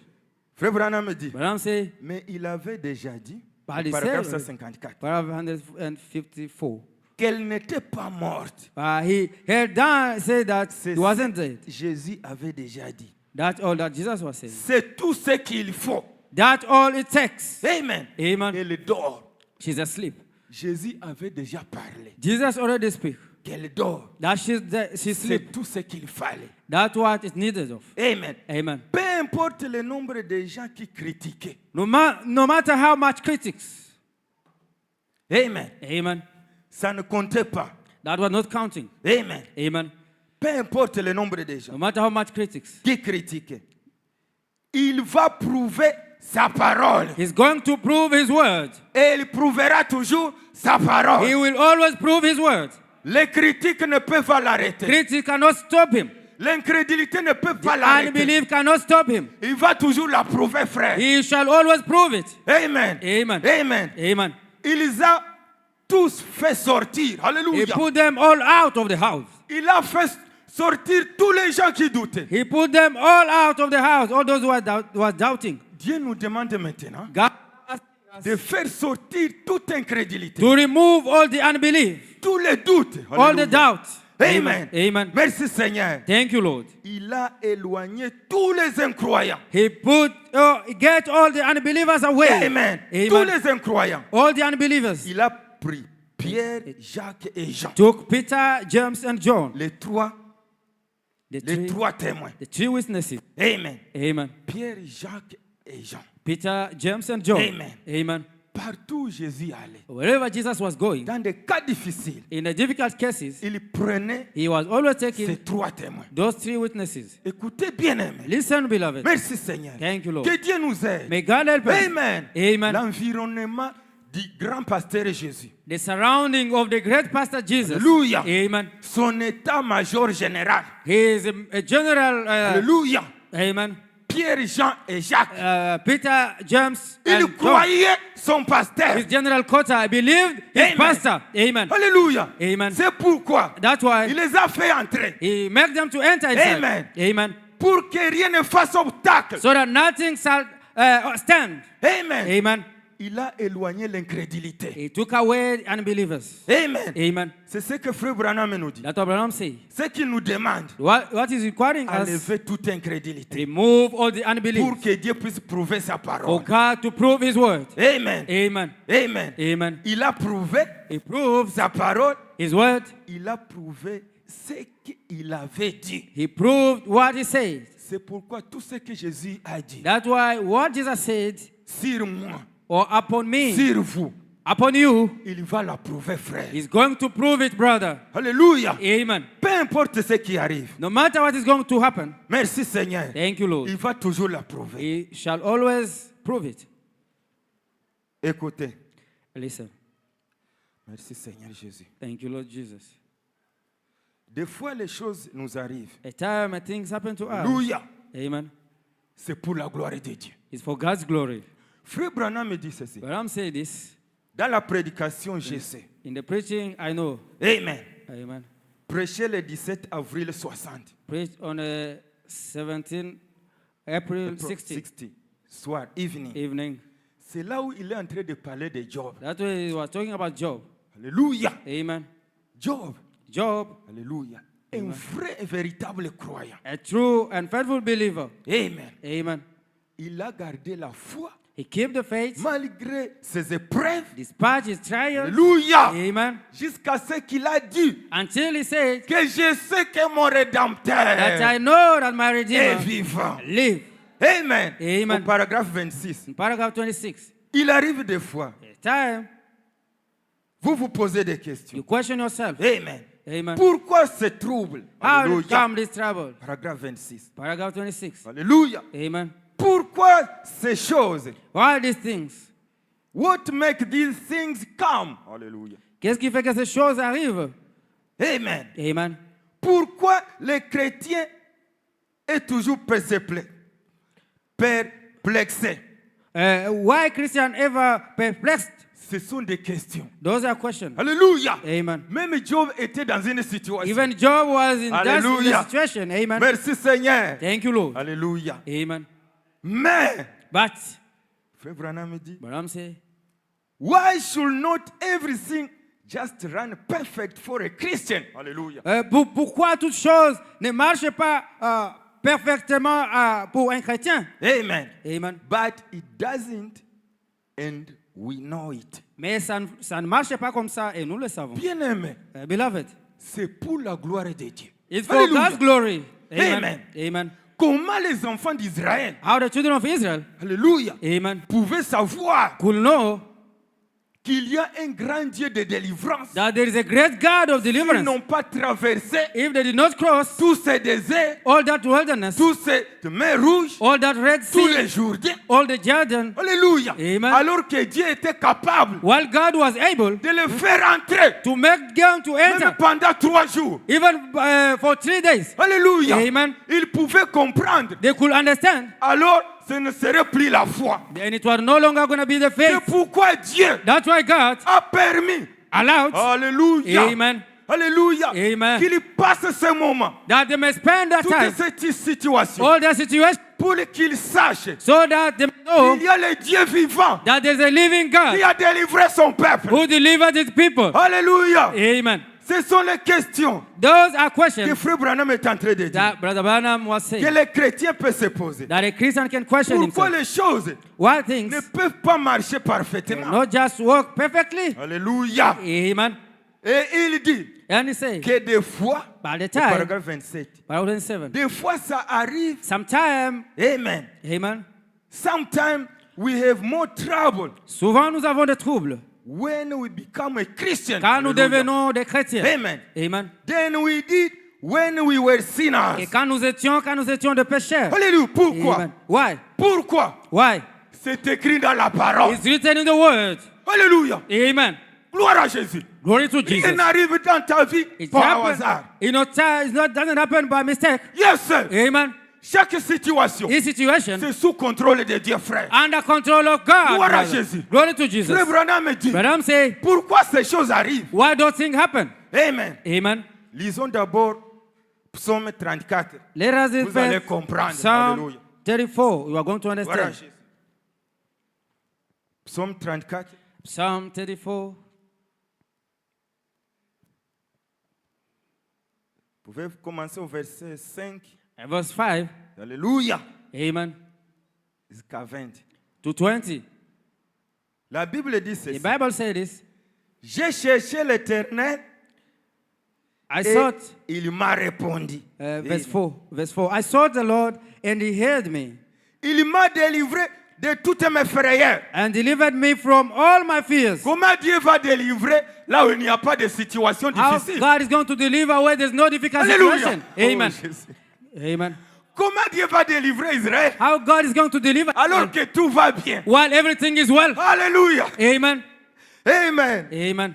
Frère Branham me dit, But I'm saying, mais il avait déjà dit, But he paragraphe said- 154, paragraph 154. qu'elle n'était pas morte. He had done say that C'est he wasn't dead. Jésus avait déjà dit. That's all that Jesus was saying. C'est tout ce qu'il faut. That's all it takes. Amen. Amen. Elle dort. She's asleep. Jésus avait déjà parlé. Jesus already speak Qu'elle dort. that she's C'est asleep. tout ce qu'il fallait. That's what is needed of. Amen. Amen. Peu importe le nombre de gens qui critiquaient. No matter how much critics. Amen. Amen. Ça ne comptait pas. That was not counting. Amen. Amen. Peu importe le nombre de gens No matter how much critics. qui critiquaient. Il va prouver sa parole. He's going to prove his word. Et il prouvera toujours sa parole. He will always prove his word. Les critiques ne peuvent pas l'arrêter. Critics cannot stop him. L'incrédulité ne peut pas l'arrêter. Unbelief cannot stop him. Il va toujours la prouver, frère. He shall always prove it. Amen. Amen. Amen. Amen. Il a tous fait sortir. He Alléluia. put them all out of the house. Il a fait sortir tous les gens qui doutaient. He put them all out of the house, all those who were doubting. Dieu nous demande maintenant God asked us de faire sortir toute incrédulité, to remove all the unbelief, tous les doutes. all the Alléluia. doubts. Amen. Amen. Merci Seigneur. Thank you, Lord. Il a éloigné tous les incroyants. He get all the unbelievers away. Amen. Tous Amen. les incroyants. All the unbelievers. Il a pris Pierre, Jacques et Jean. Took Peter, James, and John. Les trois témoins. The three witnesses. Amen. Amen. Pierre, Jacques et Jean. Peter, James, and John. Amen. Amen. Partout où Jésus allait, Wherever Jesus was going, dans des cas difficiles, in the difficult cases, il prenait he was always taking ces trois témoins. those three witnesses. Écoutez bien aimé. Listen, beloved. Merci Seigneur. Thank you, Lord. Que Dieu nous aide. May God help us. Amen. Amen. L'environnement du grand pasteur Jésus. The surrounding of the great pastor Jesus. Alléluia. Amen. Son état-major général. He is a general. Alléluia. Amen. Pierre, Jean et Jacques. Peter, James, Il and John. croyait son pasteur. His general quota, I believed his Amen. pastor. Amen. Alléluia. Amen. C'est pourquoi That's il why les a fait entrer. he made them to enter inside. Amen. Amen. Pour que rien ne fasse obstacle. So that nothing shall stand. Amen. Amen. Il a éloigné l'incrédulité. He took away unbelievers. Amen. Amen. C'est ce que Frère Branham nous dit. That's what Branham say. Ce qu'il nous demande, What is requiring us? enlever toute incrédulité. Remove all the unbelief. Pour que Dieu puisse prouver sa For parole. God to prove his word. Amen. Amen. Amen. Amen. Il a prouvé He proves sa parole. his word. Il a prouvé ce qu'il avait dit. He proved what he said. C'est pourquoi tout ce que Jésus a dit That's why what Jesus said, sur moi, or upon me, sur vous, upon you, il va la prouver, frère. he's going to prove it, brother. Alléluia. Amen. Peu importe ce qui arrive. No matter what is going to happen, Merci Seigneur. thank you, Lord. Il va toujours la prouver. He shall always prove it. Écoutez. Listen. Merci Seigneur Jésus. Thank you, Lord Jesus. Des fois, les choses nous arrivent. A time things happen to us. Alléluia. Amen. C'est pour la gloire de Dieu. It's for God's glory. Frère Branham me dit ceci. But I'm saying this. Dans la prédication, je sais. In the preaching, I know. Amen. Amen. Prêcher le 17 avril 60. Preach on 17 April 60 Soir, evening. evening. C'est là où il est en train de parler de Job. That's why he was talking about Job. Alléluia. Amen. Job. Job, Alléluia. Un vrai et véritable croyant. a true and faithful believer. Amen. Amen. Il a gardé la foi He kept the faith malgré ses épreuves. despite his trials. Alléluia. Amen. Jusqu'à ce qu'il a dit Until he said que je sais que mon that Rédempteur I know that my est Redeemer vivant. live. Amen. Amen. Au paragraphe 26. In paragraph 26. Il arrive des fois, A time vous vous posez des you questions. question yourself. Amen. Amen. Pourquoi ce trouble? How did Alléluia. come this trouble? Paragraphe 26. Paragraph 26. Alléluia. Amen. Pourquoi ces choses? Why these things? What make these things come? Alléluia. Qu'est-ce qui fait que ces choses arrivent? Amen. Amen. Pourquoi les chrétiens est toujours perplexés? Why Christian ever perplexed? Ce sont des questions. Those are questions. Alléluia. Amen. Même Job était dans une situation. Even Job was in that Hallelujah. situation. Amen. Merci Seigneur. Thank you, Lord. Alléluia. Amen. Mais, But, Frère Branham dit, I'm saying, why should not everything just run perfect for a Christian? Alléluia. pourquoi toute chose ne marche pas parfaitement pour un chrétien? Amen. Amen. But it doesn't, and we know it. Mais ça ne marche pas comme ça et nous le savons. Bien-aimé, Beloved, c'est pour la gloire de Dieu. it's for Alléluia. God's glory. Amen. Amen. Amen. Comment les enfants d'Israël, How the children of Israel, alléluia, amen, pouvaient savoir could know qu'il y a un grand Dieu de délivrance. that there is a great God of Ils deliverance. n'ont pas traversé If they did not cross tous ces déserts, all that wilderness, tous ces mers rouges, all that Red tous les Sea, Jourdains. all the Jordan, Alléluia. Amen. Alors que Dieu était capable while God was able de les faire entrer, to make them to même enter, pendant 3 jours. even for 3 days, Alléluia. Amen. Ils pouvaient comprendre. they could understand. Alors, ce ne serait plus la foi. And it was no longer going to be the C'est faith. pourquoi Dieu That's why God a permis. allowed, Alléluia. Amen, Alléluia. Amen. Qu'il passe ce moment. that they may spend that Toute time, cette situation. all their situation, Pour qu'ils sachent so that they know qu'il y a le Dieu vivant that there's a living qui God a délivré son peuple. who delivered his people. Alléluia. Amen. Ce sont les questions Those are que questions Frère Branham est en train de dire. that Brother Branham was Que saying, les chrétiens peuvent se poser. that a Christian can question Pourquoi himself. les choses Why things ne peuvent pas marcher parfaitement? not just work perfectly. Alléluia. Amen. Et il dit And he said, que des fois, by the au time, paragraphe 27, paragraph 27, des fois ça arrive. sometime, Amen. amen, Sometimes we have more trouble souvent nous avons des troubles when we become a Christian. quand nous Alléluia. devenons des chrétiens. Amen. Amen. Then we did when we were Et sinners. quand nous étions des pécheurs. Alléluia. Pourquoi? Amen. Why? Pourquoi? Why? C'est écrit dans la parole. It's written in the word. Alléluia. Amen. Gloire à Jésus. Glory to Rien Jesus. n'arrive dans ta vie It par hasard. doesn't happen by mistake. Yes, sir. Amen. Chaque situation, This situation c'est sous contrôle de Dieu, frère. under control of God. Gloire à brother. Jésus. Glory to Jesus. Frère Branham me dit, But I'm saying, pourquoi ces choses arrivent? why those things happen? Amen. Amen. Lisons d'abord Psaume 34. Let us read Vous allez first comprendre. Psalm Alléluia. 34. You are going to Gloire à understand. Jésus. Psaume 34. Psalm 34. Vous pouvez commencer au verset 5. And verse 5. Alléluia. Amen. Jusqu'à 20. To 20. La Bible dit The ceci. Bible says this. J'ai cherché l'Éternel I et sought, il m'a répondu. verse 4. Verse 4. I sought the Lord and he heard me Il m'a délivré de toutes mes frayeurs. and delivered me from all my fears. Comment Dieu va délivrer là où il n'y a pas de situation How difficile? God is going to deliver where there's no difficult Alléluia. situation. Oh, Amen. Jésus. Amen. Comment Dieu va délivrer Israël How God is going to deliver alors que tout va bien? while everything is well. Alléluia. Amen. Amen. Amen.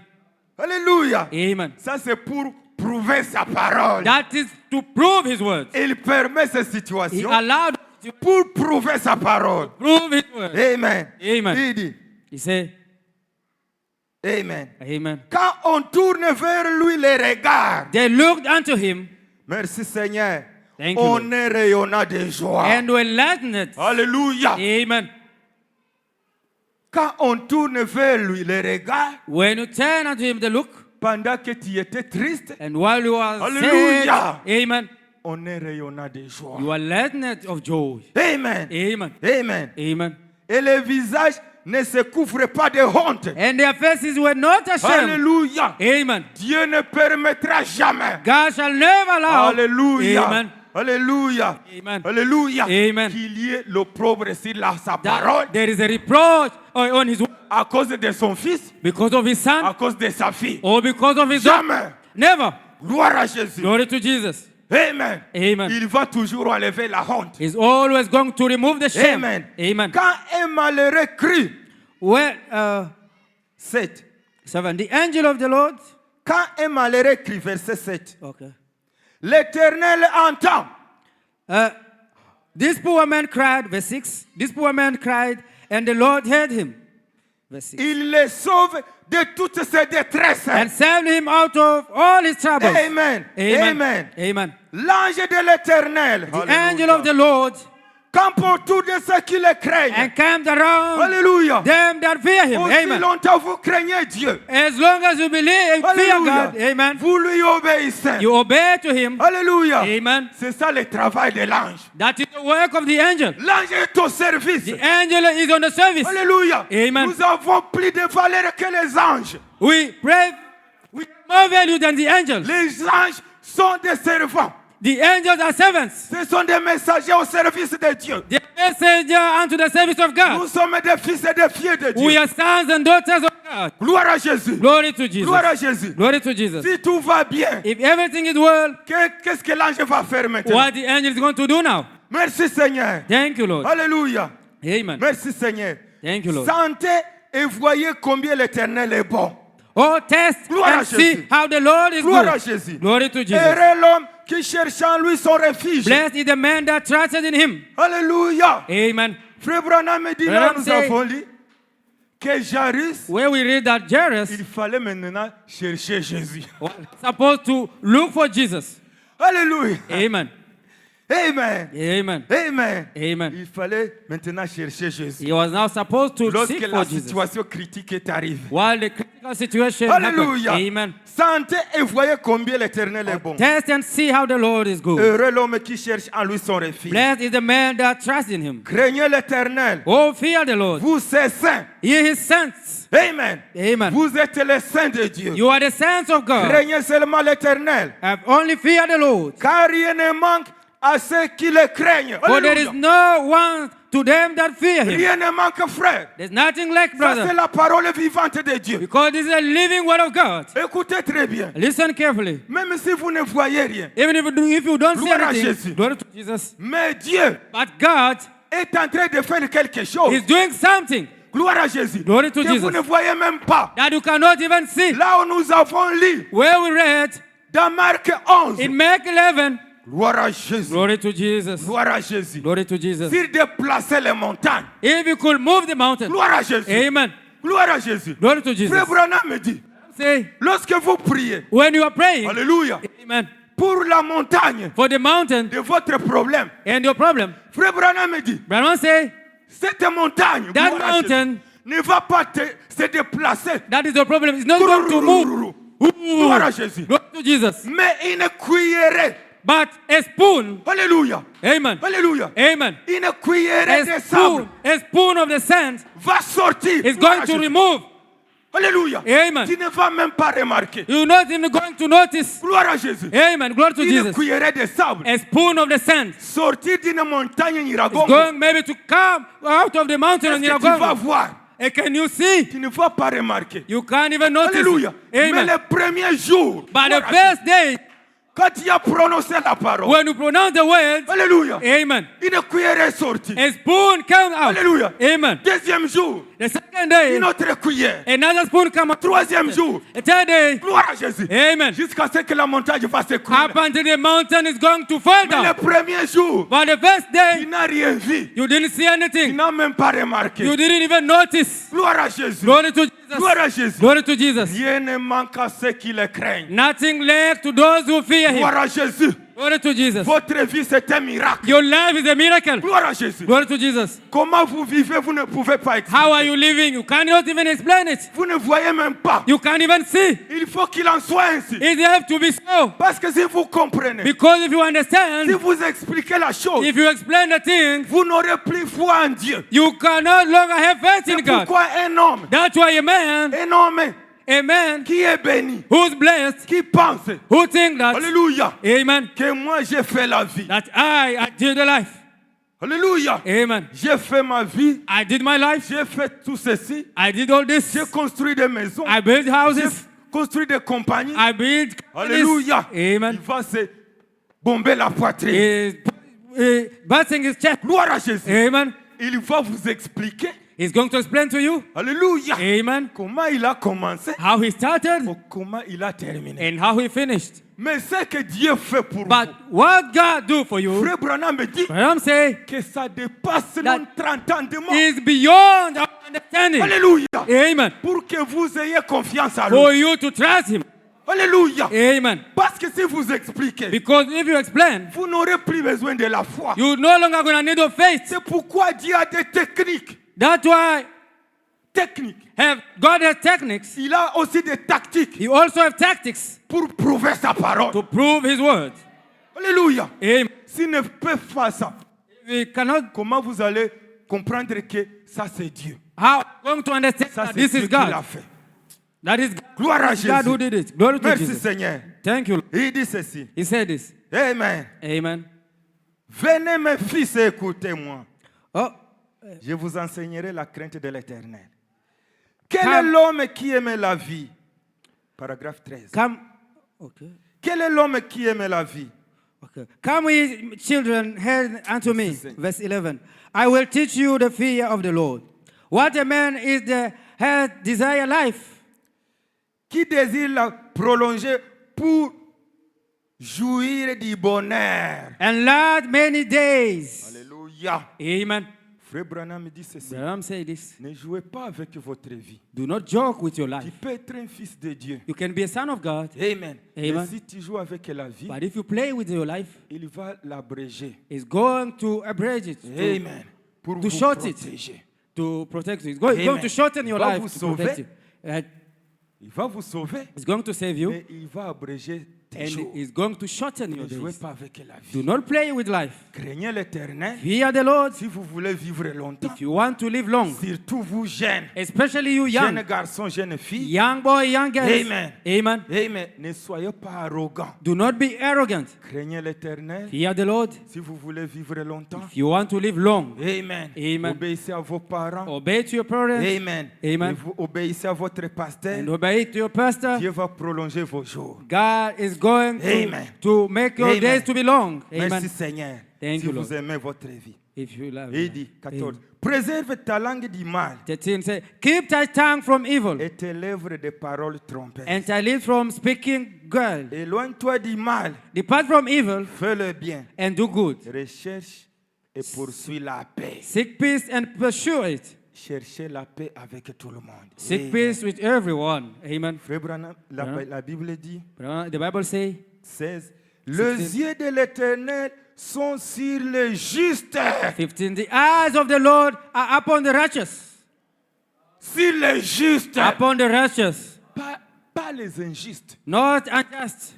Alléluia. Amen. Ça c'est pour prouver sa parole. That is to prove his word. Il permet ces He situations allowed to pour prouver sa parole. prove his word. Amen. Amen. Il dit, He said, Amen. Amen. Quand on tourne vers lui les regards, They looked unto him merci Seigneur, Thank you, on Lord. est rayonnant de joie. and were lightened. Alléluia. Amen. quand on tourne vers lui le regard, When you turn unto him the look, pendant que tu étais triste, and while you are Hallelujah. sad, amen, on est rayonnant de joie. you are lightened of joy. Amen. Amen. Amen. Amen. Et les visages ne se couvrent pas de honte. And their faces were not ashamed. Alléluia. Amen. Dieu ne permettra jamais. God shall never allow. Alléluia. Amen. Alléluia. Amen. Alléluia. Amen. Qu'il y ait l'opprobre sur sa That parole there is a reproach on his word à cause de son fils, because of his à son cause de sa fille. or because of his daughter. Jamais. Never. Gloire à Jésus. Glory to Jesus. Amen. Amen. Il va toujours enlever la honte. He's always going to remove the shame. Amen. Amen. Quand un malheureux crie, Well, 7. 7. The angel of the Lord. Quand un malheureux crie, verset 7. Okay. L'Éternel entend. This poor man cried, verse 6. This poor man cried, and the Lord heard him. Verse 6. Il le sauve de toutes ses détresses. And saved him out of all his troubles. Amen. Amen. Amen. Amen. L'ange de l'Éternel, The angel of the Lord campe autour de ceux qui le craignent. encamped around Alléluia. them that fear him. Aussi Amen. longtemps vous craignez Dieu. As long as you believe and fear Alléluia. God, amen, Vous lui obéissez. you obey to him. Alléluia. Amen. C'est ça le travail de l'ange. That is the work of the angel. L'ange est au service. The angel is on the service. Alléluia. Amen. Nous avons plus de valeur que les anges. We pray with more value than the angels. Les anges sont des servants. The angels are servants. Ce sont des messagers au service de Dieu. They are messenger unto the service of God. Nous sommes des fils et des filles de We Dieu. are sons and daughters of God. Gloire à Jésus. Glory to Jesus. Gloire à Jésus. Glory to Jesus. Si tout va bien, If everything is well, qu'est-ce que l'ange va faire maintenant? what the angel is going to do now? Merci Seigneur. Thank you, Lord. Alléluia. Amen. Merci Seigneur. Thank you, Lord. Sentez et voyez combien l'Éternel est bon. Oh, test Gloire à and see Jésus. how the Lord is Gloire à good. Jésus. Glory to Jesus. Heureux l'homme qui cherche en lui son refuge. Blessed is the man that trusted in him. Alléluia. Amen. Frère Branham me dit là, Branham nous say- avons lu que Jairus, Where we read that Jairus il fallait maintenant chercher Jésus. was supposed to look for Jesus. Alléluia. Amen. Amen. Amen. Amen. Amen. Il fallait maintenant chercher Jésus. He was now supposed to Lorsque seek la for Jesus. situation critique est arrivée. While the critical situation happened. Alléluia. Amen. Sentez et voyez combien l'Éternel est bon. Test and see how the Lord is good. Heureux l'homme qui cherche en lui son refuge. Blessed is the man that trusts in him. Craignez l'Éternel. Oh, fear the Lord. Vous, ses saints. Ye his saints. Amen. Amen. Vous êtes les saints de Dieu. You are the saints of God. Craignez seulement l'Éternel. Have only fear the Lord. Car rien ne manque à ceux qui le craignent. For there is Alléluia. no one to them that fear him. Rien ne manque, frère. There's nothing like, Ça, brother. c'est la parole vivante de Dieu. Because this is a living word of God. Écoutez très bien. Listen carefully. Même si vous ne voyez rien. Even if you don't see Gloire à anything, Jésus. glory to Jesus. Mais Dieu But God est en train de faire quelque chose. is doing something Gloire à Jésus. Glory to que Jesus. vous ne voyez même pas. that you cannot even see. Là où nous avons lu Where we read dans Marc 11. in Mark 11, Gloire à Jésus. glory to Jesus. Gloire à Jésus. Glory to Jesus. S'il déplaçait les montagnes. If you could move the mountain, Gloire à Jésus. amen. Gloire à Jésus. Glory to Jesus. Frère Branham me dit, Say, lorsque vous priez, when you are praying, alléluia, amen, pour la montagne for the mountain de votre problème, and your problem, Frère Branham me dit, Brahman say, cette montagne, that gloire à Jésus, mountain, ne va pas se déplacer. that is the problem. It's not going to move. Gloire à Jésus. Glory to Jesus. Mais une cuillerée, But a spoon, alléluia, amen, alléluia, amen, une cuillerée de a sable spoon of the sand va sortir. is Gloire à going to Jésus. remove. Alléluia. Amen. Tu ne vas même pas remarquer. You're not even going to notice. Gloire à Jésus. Amen. Glory to Une Jesus. cuillerée de sable A spoon of the sand sortir d'une montagne is Nyiragongo. going maybe to come out of the mountain on Qu'est-ce que tu vas Nyiragongo. voir? And can you see? Tu ne vas pas remarquer. You can't even notice. Alléluia. It. Mais Amen. le premier jour, But the gloire à first day, quand tu as prononcé la parole, when you pronounce the words, alléluia, amen, une cuillerée est sortie. a spoon comes out. Alléluia. Amen. Deuxième jour, The second day, une autre cuillère. another spoon comes out. Troisième jour, The third day, gloire à Jésus. amen, Jusqu'à ce que la montagne va s'écrouler. up until the mountain is going to fall Mais le down. premier jour, But the first tu day, n'as rien vu. you didn't see Tu anything. n'as même pas remarqué. You didn't even notice. Gloire à Jésus. Glory to Jesus. Gloire à Jésus. Glory to Jesus. Rien ne manque à ceux qui le craignent. Nothing left to those who fear him. Gloire à Jésus. Glory to Jesus. Votre vie, c'est un miracle. Your life is a miracle. Gloire à Jésus. Glory to Jesus. Comment vous vivez, vous ne pouvez pas expliquer. How are you living? You cannot even explain it. Vous ne voyez même pas. You can't even see. Il faut qu'il en soit ainsi. It have to be so. Parce que si vous comprenez, Because if you si understand, vous expliquez la chose, if you explain the thing, vous n'aurez plus foi en Dieu. you cannot longer have faith in C'est God. pourquoi un homme That's why a man qui est béni, who's blessed, qui pense, who think that, alléluia, amen, que moi j'ai fait la vie. that I did the life. Alléluia. Amen. J'ai fait ma vie, I did my life. j'ai fait tout ceci, I did all this. j'ai construit des maisons, I built j'ai houses. construit des compagnies. I built companies. Alléluia. Amen. Il va se bomber la poitrine. He's busting his chest. Gloire à Jésus. Amen. Il va vous expliquer, He's going to explain to you. alléluia, Amen. comment il a commencé How he started ou comment il a terminé. and how he finished. Mais ce que Dieu fait pour But what God do for vous, you, Frère Branham me dit I'm saying, que ça dépasse That nos 30 ans de mort. is beyond our understanding. Alléluia. Amen. Pour que vous ayez confiance en lui. For you to trust him. Alléluia. Amen. Parce que si vous expliquez, Because if you explain, vous n'aurez plus besoin de la foi. you're no longer going to need your faith. C'est pourquoi Dieu a des techniques. That's why Techniques. God has techniques. Il a aussi des tactiques He also has tactics pour prouver sa parole. to prove his word. Alléluia. Amen. S'il ne peut pas ça, We cannot. comment vous allez comprendre que ça c'est Dieu? How going to understand Ça that c'est this Dieu is qui l'a God? fait. That is Gloire à God who Jésus. did it. Glory to Merci Jesus. Seigneur. Thank you. Il dit ceci. He said this. Amen. Amen. Venez mes fils et écoutez-moi. Oh, Je vous enseignerai la crainte de l'Éternel. Quel Come. est l'homme qui aime la vie? Paragraphe 13. come. Okay. Quel est l'homme qui aime la vie? Okay. Come, ye children, hear unto me. Merci. Verse 11. I will teach you the fear of the Lord. What a man is the has desire life, Qui désire la prolonger pour jouir du bonheur? and last many days. Alléluia. Amen. Frère Branham me dit ceci. Branham say this. Ne jouez pas avec votre vie. Do not joke with your Tu life. peux être un fils de Dieu. You can be a son of God, Amen. Mais Amen. si tu joues avec la vie, but if you play with your life, il va l'abréger. it's going to abridge it, Amen. Pour to vous short it. protéger. to protect you. It's going Amen. to shorten your Il va life vous to protect sauver. you. Il va vous sauver, It's going to save you, mais il va abréger tes and jours. it's going to shorten your Ne jouez days. pas avec la Do vie. not play with life. Craignez l'Éternel. Fear the Lord Si vous voulez vivre longtemps, if you want to live long, surtout vous jeunes, especially you jeunes young, garçons, jeunes filles. young boy, young girls. Amen. Amen. Amen. Ne soyez pas arrogants. Do not be arrogant. Craignez l'Éternel. Fear the Lord Si vous voulez vivre longtemps. if you want to live long. Amen. Amen. Obéissez à vos parents. Obey to your parents Amen. Amen. Et vous obéissez à votre pasteur. and obey to your pastor. Dieu va prolonger vos jours. God is going Amen. to make your Amen. days to be long. Merci Amen. Seigneur. Thank Si you, vous Lord. aimez votre vie. If you love Il me. dit, 14. Amen. Préserve ta langue du mal 13 say, keep thy tongue from evil, et tes lèvres des paroles trompeuses. and thy lips from speaking good. Éloigne-toi du mal. Depart from evil Fais le bien. and do good. Recherche et poursuis la paix. Seek peace and pursue it. Cherchez la paix avec tout le monde. Seek Amen. peace with everyone. Amen. Frère Branham, Hein? la Bible dit, The Bible says, 16, les 16. yeux de l'Éternel sont sur les justes. 15, the eyes of the Lord are upon the righteous. Sur les justes. Upon the righteous, Pas les injustes. not unjust.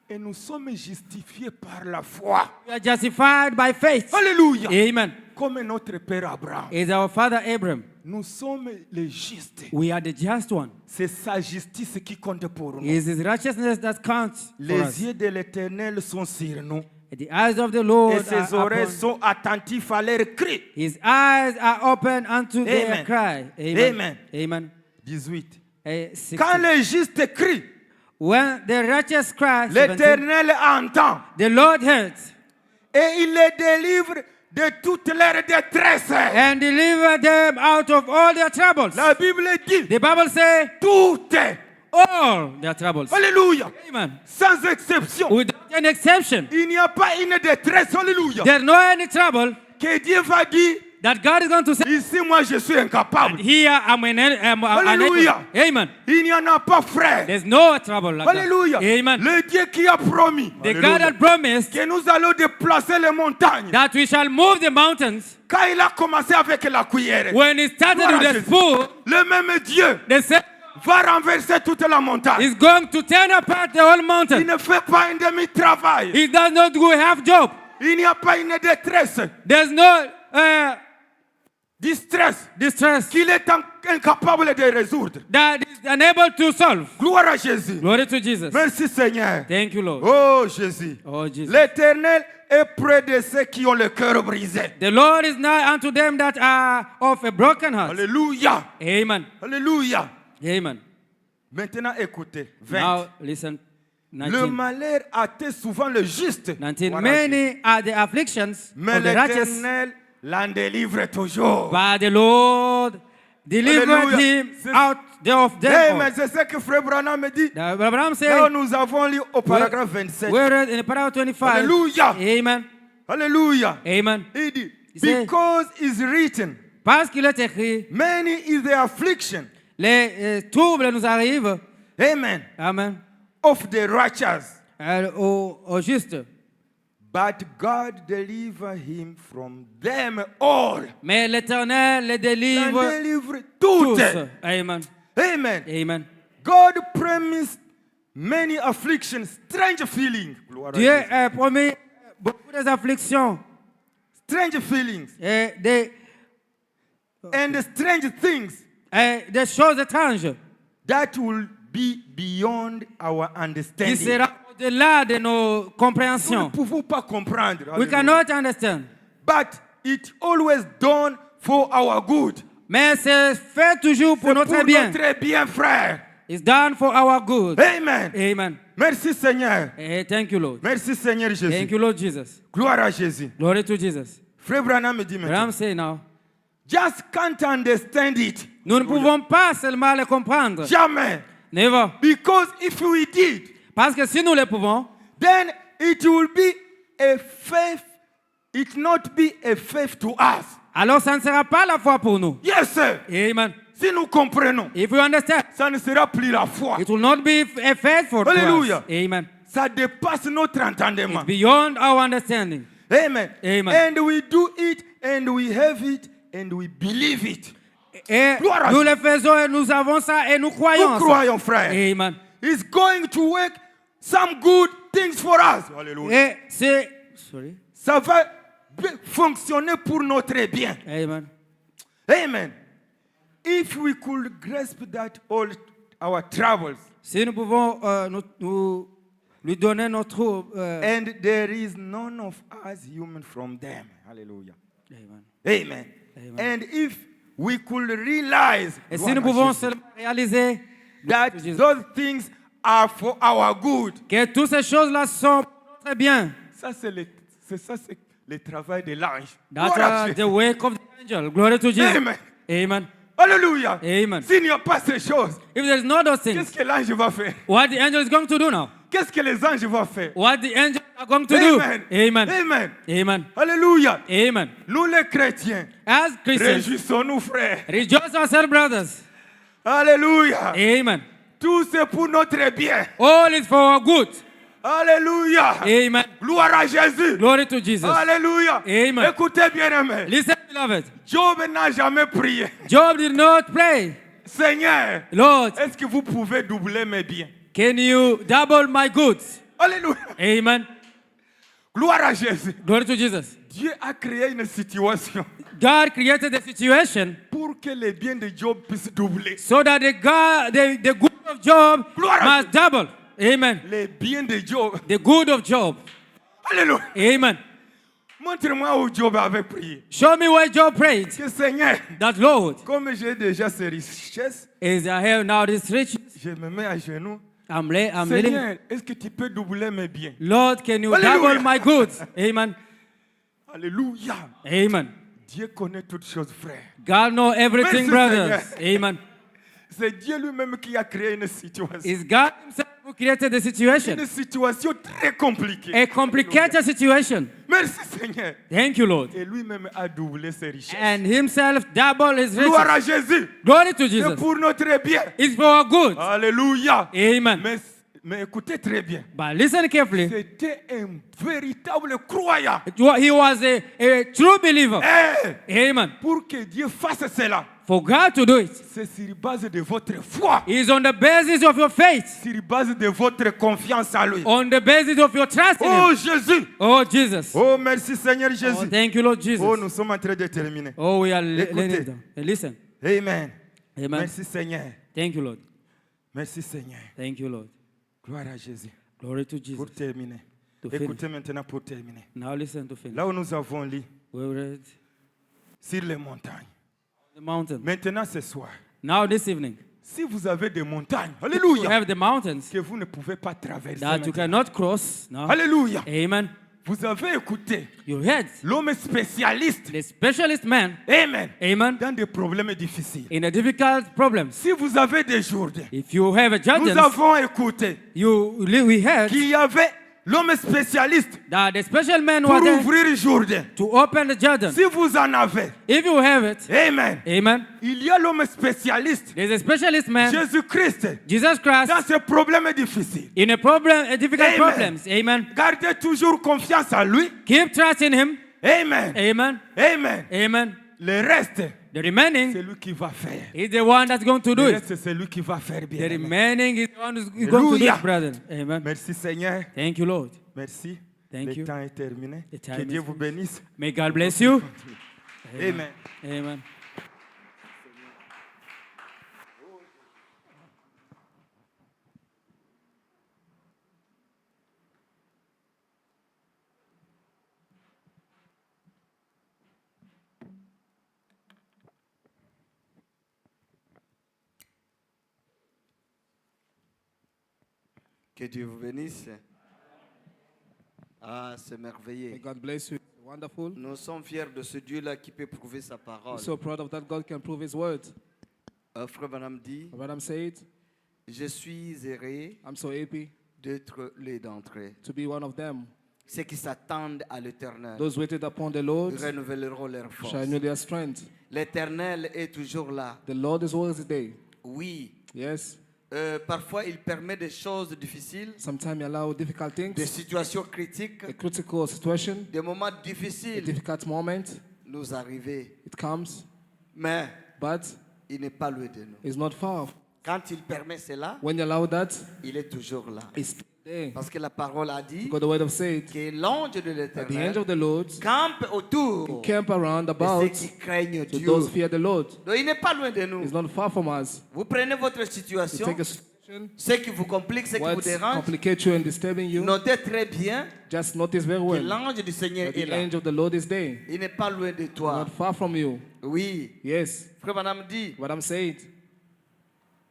Et nous sommes justifiés par la foi. We are justified by faith. Alléluia. Amen. Comme notre Père Abraham. Is our father Abram. Nous sommes les justes. We are the just one. C'est sa justice qui compte pour nous. It is his righteousness that counts for Les us. yeux de l'Éternel sont sur nous. The eyes of the Lord Et ses are oreilles upon, sont attentives à leurs cris. his eyes are open unto their Amen. cry. Amen. Amen. Amen. 18. 16. Quand les justes crient, When the righteous cry, 17, l'Éternel entend. the Lord hears Et il les délivre de toute leur détresse. and deliver them out of all their troubles. La Bible dit, The Bible says, tout est. all their troubles. Alléluia. Amen. Sans exception. Without any exception. Il n'y a pas une détresse. Alléluia. There's no any trouble Que Dieu va dire, that God is going to say, Ici, moi, je suis incapable. here I'm unable. Alléluia. Amen. Il n'y en a pas, frère. There's no trouble like Alléluia. that. Amen. Le Dieu qui a promis The God that promised que nous allons déplacer les montagnes. that we shall move the mountains. Quand il a commencé avec la cuillère, When he started Gloire à with the Jésus. spoon, le même Dieu the same va renverser toute la montagne. is going to turn apart the whole Il mountain. ne fait pas un demi-travail. He does not do a half job. Il n'y a pas une détresse, There's no distress qu'il est incapable de résoudre. that is unable to solve. Gloire à Jésus. Glory to Jesus. Merci Seigneur. Thank you, Lord. Oh Jésus. Oh, Jesus. L'Éternel est près de ceux qui ont le cœur brisé. The Lord is nigh unto them that are of a broken heart. Alléluia. Amen. Alléluia. Amen. Maintenant écoutez. 20. Now listen. Le 19. malheur atteint souvent le juste. 19. Voilà, Jésus. Many are the afflictions Mais of the righteous, l'Éternel l'en délivre toujours. but the Lord delivered Alléluia. him C'est- out of them. Hey, all. mais c'est ce que Frère Branham me dit. Abraham Là, said, nous avons lu au paragraphe 27. we read in paragraph 25. Alléluia. Amen. Alléluia. Amen. Il dit, Il dit- because it's written, Parce qu'il est écrit, many is the affliction, les troubles nous arrivent. amen, Amen. of the righteous. Au juste. But God deliver him from them all. Mais l'Éternel les Il délivre délivre tous. toutes. Amen. Amen. Amen. God promised many afflictions, strange feelings. Gloire à Dieu Jésus. a promis beaucoup des afflictions Strange feelings et and strange things des choses étranges that will be beyond our qui understanding. seront au-delà de nos Nous ne compréhensions. pouvons pas comprendre. We Alléluia. cannot understand. But it always done for our good. Mais c'est fait toujours pour C'est notre pour bien. notre bien, frère. It's done for our good. Amen. Amen. Merci Seigneur. Thank you, Lord. Merci Seigneur Jésus. Thank you, Lord Jesus. Gloire à Jésus. Glory to Jesus. Frère Branham me dit But I'm maintenant, saying now, just can't understand it. nous ne pouvons pas seulement le comprendre. Jamais. Never. Because if we did, Parce que si nous le pouvons, then it will be a faith. It not be a faith to us. alors ça ne sera pas la foi pour nous. Yes, sir. Amen. Si nous comprenons, If we understand, ça ne sera plus la foi. it will not be a faithful to us. Hallelujah. Amen. Ça dépasse notre entendement. It's beyond our understanding. Amen. Amen. And we do it, and we have it, and we believe it. Et Gloire à nous Dieu. le faisons et nous avons ça et nous croyons. Nous ça. croyons, frère. Amen. It's going to work some good things for us. Alléluia. Et c'est... Sorry. Ça va fonctionner pour notre bien. Amen. Amen. If we could grasp that all our troubles, Si nous pouvons nous lui donner notre... and there is none of us human from them. Hallelujah. Amen. Amen. Amen. And if we could realize Et si nous pouvons Jésus, seulement réaliser that Jésus. those things are for our good. que toutes ces choses-là sont pour notre bien. Ça, c'est le travail de l'ange. That's Gloire à the Jésus. work of the angel. Glory to Jesus. Amen. Amen. Alléluia. Amen. S'il n'y a pas ces choses, If there's no those qu'est-ce things, que l'ange va faire? what the angel is going to do now? Qu'est-ce que les anges vont faire? What the angels are going to do? Amen. Amen. Amen. Amen. Alléluia. Amen. Nous les chrétiens, As Christians, réjouissons-nous, frères. rejoice ourselves, brothers. Alléluia. Amen. Tout c'est pour notre bien. All is for our good. Alléluia. Amen. Gloire à Jésus. Glory to Jesus. Alléluia. Amen. Écoutez bien aimé. Listen, beloved. Job n'a jamais prié. Job did not pray. Seigneur, Lord, est-ce que vous pouvez doubler mes biens? can you double my goods? Alléluia. Amen. Gloire à Jésus. Glory to Jesus. Dieu a créé une situation God created the situation pour que les biens de Job puissent doubler. so that the good of Job Gloire à must double. Amen. Les biens de Job. The good of Job. Alléluia. Amen. Montre-moi où Job avait prié. Show me where Job prayed. Que Seigneur, That Lord, comme j'ai déjà ces richesses, as I have now this riches, je me mets à genoux. I'm kneeling. Seigneur, est-ce que tu peux doubler mes biens? Lord, can you Hallelujah. double my goods? Amen. Alléluia. Amen. Dieu connaît toutes choses, frère. God knows everything, Merci, brothers. Seigneur. Amen. C'est Dieu lui-même qui a créé une situation. It's God Himself who created the situation. Une situation très compliquée. A complicated situation. Mais merci Seigneur. Thank you, Lord. Et lui-même a doublé ses richesses. And himself double his Gloire à riches. Jésus. Glory to C'est Jesus. pour notre bien. It's for our good. Alléluia. Amen. Mais écoutez très bien. But listen carefully. C'était un véritable croyant. He was a true believer. Eh, Amen. pour que Dieu fasse cela, For God to do it, c'est sur base de votre foi, is on the basis of your faith, sur base de votre confiance en lui. on the basis of your trust in Oh Him. Jésus. Oh, Jesus. Oh merci Seigneur Oh, Jésus. thank you, Lord Jesus. Oh, nous sommes en train de terminer. Oh, we are Écoutez. learning them. Listen. Amen. Amen. Merci Seigneur. Thank you, Lord. Merci Seigneur. Thank you, Lord. Gloire à Jésus. Glory to Pour Jesus. terminer. To finish. Écoutez maintenant pour terminer. Now listen to finish. Là où nous avons lu We read sur les montagnes. the mountain. Maintenant ce soir, Now this evening, si vous avez des montagnes, you alléluia, have the mountains que vous ne pouvez pas traverser. that you maintenant. cannot cross. No. Alléluia. Amen. Vous avez écouté You heard l'homme spécialiste. the specialist man. Amen. Amen. Dans des problèmes difficiles. In a difficult problems. Si vous avez des Jourdains, If you have a nous judgment, avons écouté we heard qu'il y avait l'homme spécialiste that the special man pour was there ouvrir Jourdain. to open the Jordan. Si vous en avez, If you have it, Amen. amen. Il y a l'homme spécialiste, There's a specialist man, Jésus-Christ, Jesus Christ, dans ces problèmes difficiles. in a difficult Amen. problems. Amen. Gardez toujours confiance en lui. Keep trust in Him. Amen. Amen. Amen. Amen. Le reste, The remaining c'est lui qui va faire. is the one that's going to do Le it. reste, c'est lui qui va faire The bien. remaining is the one who's going to do Hallelujah. it, brother. Amen. Merci Seigneur. Thank you, Lord. Merci. Thank Le you. temps est terminé. The time Que Dieu is vous bénisse. May God bless you. Amen. Amen. Que Dieu vous bénisse. Ah, c'est merveilleux. May God bless you. Wonderful. Nous sommes fiers de ce Dieu-là qui peut prouver sa parole. I'm so proud of that God can prove His word. Frère Branham dit, Madam said, je suis heureux I'm so happy d'être l'un d'entre eux. to be one of them. Ceux qui s'attendent à l'éternel Those waited upon the Lord renouvelleront leur force. shall renew their strength. L'éternel est toujours là. The Lord is always there. Oui. Yes. Parfois, il permet des choses difficiles, Sometimes you allow difficult des things, situations critiques, a critical situation, des moments a difficiles difficult moment. nous arriver. It comes, Mais but il n'est pas loin de nous. it's not far. Quand il permet cela, When you allow that, il est toujours là. it's there. Parce que la parole a dit Because the word of said, que l'ange de that the l'éternel angel of the Lord campe autour camp around de about ceux qui craignent to Dieu. those fear the Lord. Donc il n'est pas loin de nous. It's not far from us. Vous prenez votre You situation, take a situation, ce qui vous complique, ce qui vous what dérange, complicates you and disturbing you, notez très bien just notice very que well l'ange du Seigneur that est the là. angel of the Lord is there. Il n'est pas loin de toi. Not far from you. Oui. Yes. Frère Madame dit What I'm saying,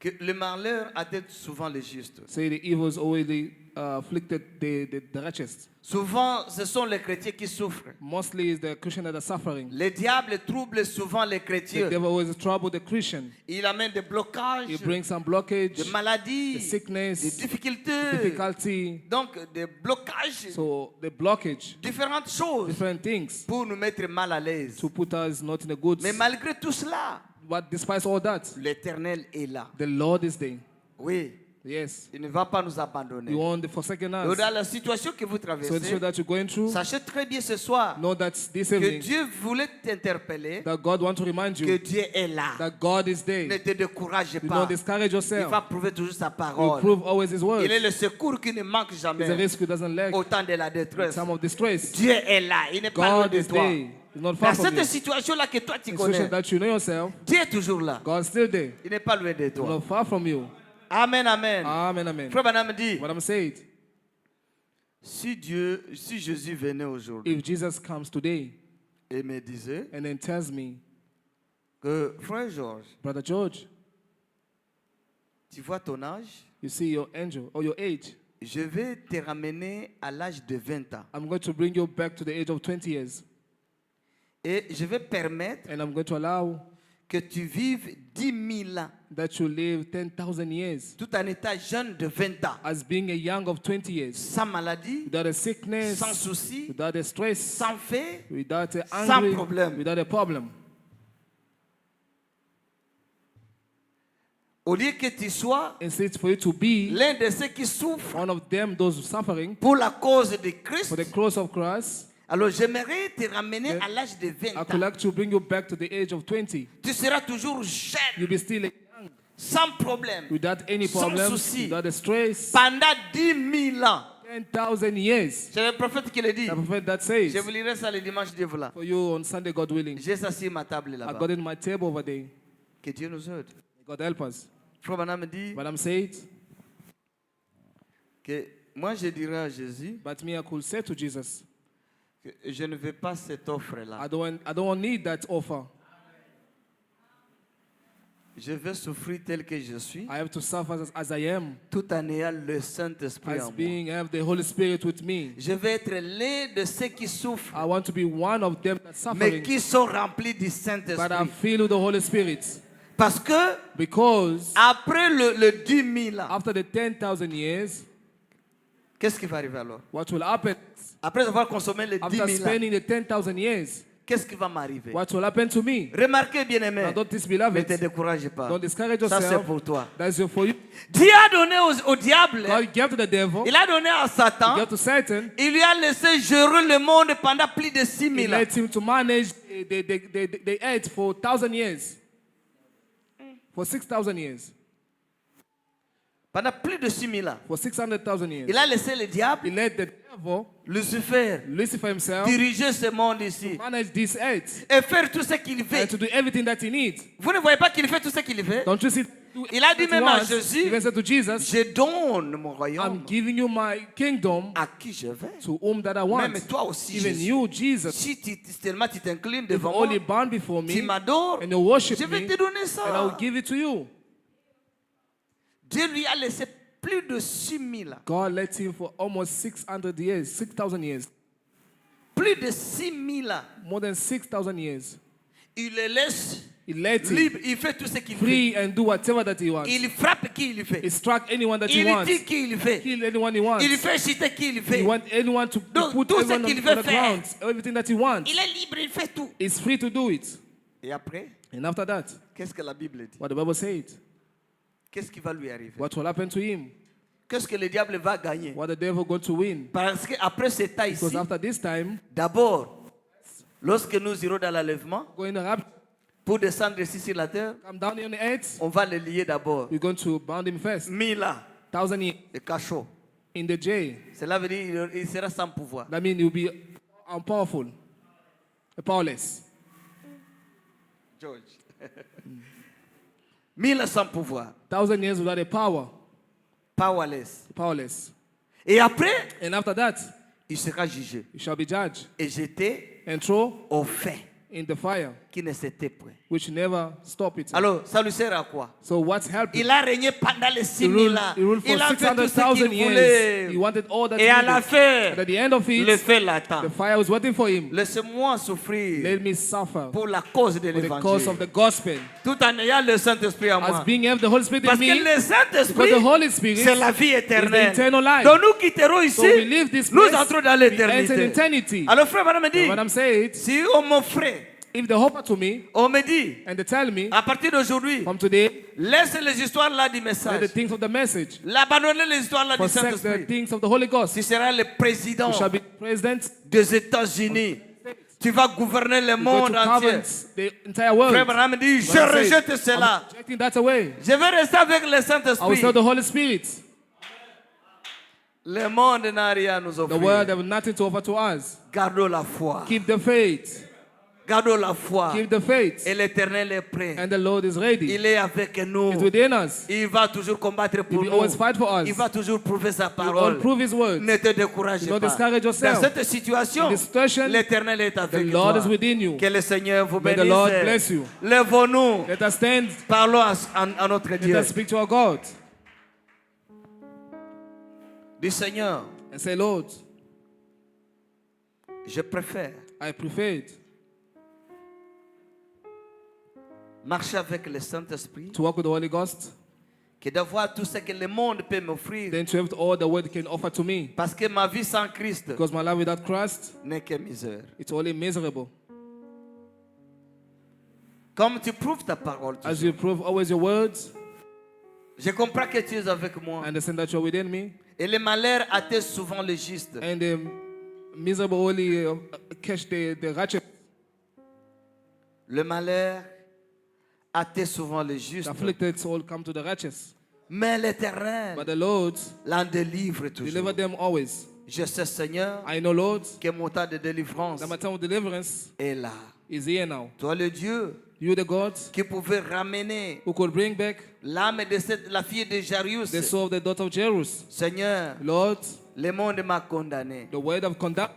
que le malheur atteint souvent les justes. say the evils already afflicted the righteous. Souvent, ce sont les chrétiens qui souffrent. Mostly is the Christian that are suffering. Le diable trouble souvent les The chrétiens. devil always trouble the Christian. Il amène des blocages, He brings some blockage, des maladies, the sickness, des difficultés. difficulty. Donc, des blocages, So the blockage, différentes choses different things pour nous mettre mal à l'aise. to put us not in a good. Mais malgré tout cela, But despite all that, l'Éternel est là. the Lord is there. Oui, Yes. il ne va pas nous abandonner. You won't forsaken Donc, us. dans la situation que vous So traversez, ensure that you're going through. sachez très bien ce soir Know that this que evening Dieu voulait t'interpeller, that God wants to remind que you Dieu est là. that God is Ne there. te décourage Do pas. not discourage Il yourself. va prouver toujours sa You parole. prove always His word. Il est le secours qui ne manque It's a jamais risk who doesn't lack au temps de la in détresse. time of distress. Dieu est là. Il n'est pas loin God de is toi. there. He's not far Dans from you. cette situation-là que toi tu In connais, situation that you know yourself, Dieu est toujours là. God's still there. Il n'est pas loin de He's toi. not far from you. Amen, amen. Amen, amen. Frère Branham dit, What I'm saying, si Jésus venait aujourd'hui if Jesus comes today et me disait and then tells me, que, frère Georges, Brother George, tu vois ton âge, you see your angel or your age, je vais te ramener à l'âge de 20 ans. I'm going to bring you back to the age of 20 years. Et je vais permettre And I'm going to allow que tu vives 10 000 ans, that you live 10,000 years tout en étant jeune de 20 ans, as being a young of 20 years, sans maladie, without a sickness, sans souci, without a stress, sans fait, without a sans angry, problème. without a problem. Au lieu que tu sois Instead, for you to be l'un de ceux qui souffrent one of them, those suffering pour la cause de Christ, for the cross of Christ, alors j'aimerais te ramener Yeah. à l'âge de I 20 could ans. like to bring you back to the age of 20. Tu seras toujours jeune, You'll be still young, sans problème, without any sans problems, souci, without a stress. pendant 10 000 ans. 10,000 years. C'est le prophète qui le dit. The prophet that says, Je vous lirai ça le dimanche, Dieu voilà. for you on Sunday, God willing. J'ai ça sur ma table I là-bas. got it in my table over there. Que Dieu nous aide. God help us. Frère Branham me dit But I'm saying, que moi je dirais à Jésus but me, I could say to Jesus, que je ne veux pas cette offre-là. I don't need that offer. Je veux souffrir tel que je suis, I have to suffer as I am, tout en ayant le Saint-Esprit as en moi. being have the Holy Spirit with me. Je veux être l'un de ceux qui souffrent, I want to be one of them that mais suffering, qui sont remplis du but I'm Saint-Esprit. filled with the Holy Spirit. Parce que Because après le 10 000 ans, after the 10,000 years, qu'est-ce qui va arriver alors? what will happen? Après avoir consommé les 10 After 000 ans, spending the 10,000 years, qu'est-ce qui va m'arriver? what will happen to me? Remarquez, bien-aimé, Now don't ne te disbeloved. décourage pas. Don't discourage Ça, c'est yourself. pour toi. That's for you. Dieu a donné au diable, God gave to the devil. il a donné à He Satan, gave to Satan. il lui a laissé gérer le monde pendant plus de 6 He 000 ans. let him to manage the earth for 1,000 years. For 6,000 years. Pendant plus de 6 000 ans. For 600,000 years. Il a laissé le He diable, let the devil, Lucifer, Lucifer himself, diriger ce monde ici manage this earth et faire tout ce qu'il and fait. to do everything that he needs. Vous ne voyez pas qu'il fait tout ce qu'il fait? Don't you see? Il a dit That he même à wants. Jésus, Even said to Jesus, je donne mon I'm royaume giving you my kingdom à qui je veux. to whom that I want. Même toi aussi, Even Jésus. you, Jesus, Si tellement tu t'inclines if devant moi, only bow before tu me m'adores, and you worship je vais me, te donner and I will ça. give it to you. Dieu lui a laissé plus de 6 000 ans. God let him for almost 600 years, 6,000 years, Plus de 6 000 ans. more than 6,000 years. Il le laisse He let him libre. Il fait tout ce qu'il fait. free and do whatever that he wants. Il frappe qui il fait. He struck anyone that he Il wants. dit qui il fait. Kill anyone he wants. Il fait chiter qui il He fait. wants anyone to Donc, put tout ce everyone qu'il on veut the faire. ground. Everything that he wants. Il est libre, il fait tout. He's free to do it. Et après, And after that, qu'est-ce que la Bible dit? what the Bible said, Qu'est-ce qui va lui arriver? what will happen to him? Qu'est-ce que le diable va gagner? What the devil going to win? Parce qu'après ce temps Because ici, after this time, d'abord, lorsque nous irons dans l'enlèvement, going up, pour descendre ici sur la terre, come down on the earth, on va le lier d'abord. we're going to bound him first. 1000 ans 1,000 years de cachot. in the jail. Cela veut dire qu'il sera sans pouvoir. That means he'll be unpowerful, powerless. George. 1000 ans sans pouvoir. 1,000 years without a power, Powerless. powerless. Et après, And after that, il sera jugé he shall be judged et jeté and thrown au feu in the fire, qui ne s'était point. which never stop it. Alors, ça lui sert à quoi? So what's helping? Il a régné pendant les 6 He 000 ruled, ans. he ruled for Il a fait tout ce 600,000 qu'il years. voulait. He wanted all that Et he à la needed. fin, But at the end of le it, feu l'attend. the fire was waiting for him. Laisse-moi souffrir Let me suffer pour la cause de for the cause of l'évangile. the gospel. Tout en ayant le Saint-Esprit en As moi. being have the Holy Spirit in Parce que me, le because Saint-Esprit, the Holy Spirit c'est la vie is the éternelle. eternal life. Donc nous quitterons ici, So we leave this nous place, entrons dans we enter in l'éternité. eternity. Alors frère, madame me And dit, what I'm saying, si on m'offrait, if they offer to me on me dit, and they tell me, à partir d'aujourd'hui, from today, laisse les histoires là du let the message. things of the message, L'abandonner les histoires là du forsake the Saint-Esprit. things of the Holy Ghost. Tu seras le président You shall be president. des États-Unis. Tu vas gouverner le You're going monde to entier. govern the entire world. Frère Branham me dit, je What I'm saying, rejette I'm cela. rejecting that away. Je vais rester avec le I will Saint-Esprit. serve the Holy Spirit. Le monde n'a rien à nous The world offrir. have nothing to offer to us. Gardons la foi. Keep the faith. Gardons la foi. Keep the faith. Et l'Éternel est prêt. And the Lord is ready. Il est avec nous. It's within us. Il va toujours combattre He pour will nous. always fight for us. Il va toujours prouver sa He will parole. prove His word. Ne te décourage Do not pas. discourage yourself. Dans cette situation, In this situation, l'Éternel est The avec Lord toi. is within you. Que le Seigneur vous May the Lord bénisse. bless you. Lèvons-nous. Let us stand. Parlons à notre Let Dieu. us speak to our God Du Seigneur, and say, Lord, je préfère I prefer it marcher avec le Saint-Esprit, to walk with the Holy Ghost, que d'avoir tout ce que le monde peut m'offrir. than to have all the world can offer to me. Parce que ma vie sans Christ Because my life without Christ, n'est que misère. it's only miserable. Comme tu prouves ta parole, As you prove always your words, je comprends que tu es avec moi. I understand that you're within me, Et le malheur atteint souvent le juste. and the miserable only catch the righteous. Le malheur atteint souvent le juste. The afflicted all come to the righteous. Mais l'Éternel But the Lord l'en délivre deliver toujours. them always. Je sais, Seigneur, I know, Lord, que mon temps de délivrance that my time of deliverance est là. is here now. Toi, le Dieu You, the God, qui pouvait ramener who could bring back l'âme de la fille de Jarius. the soul of the daughter of Jairus. Seigneur, Lord, le monde m'a condamné. the word of conduct,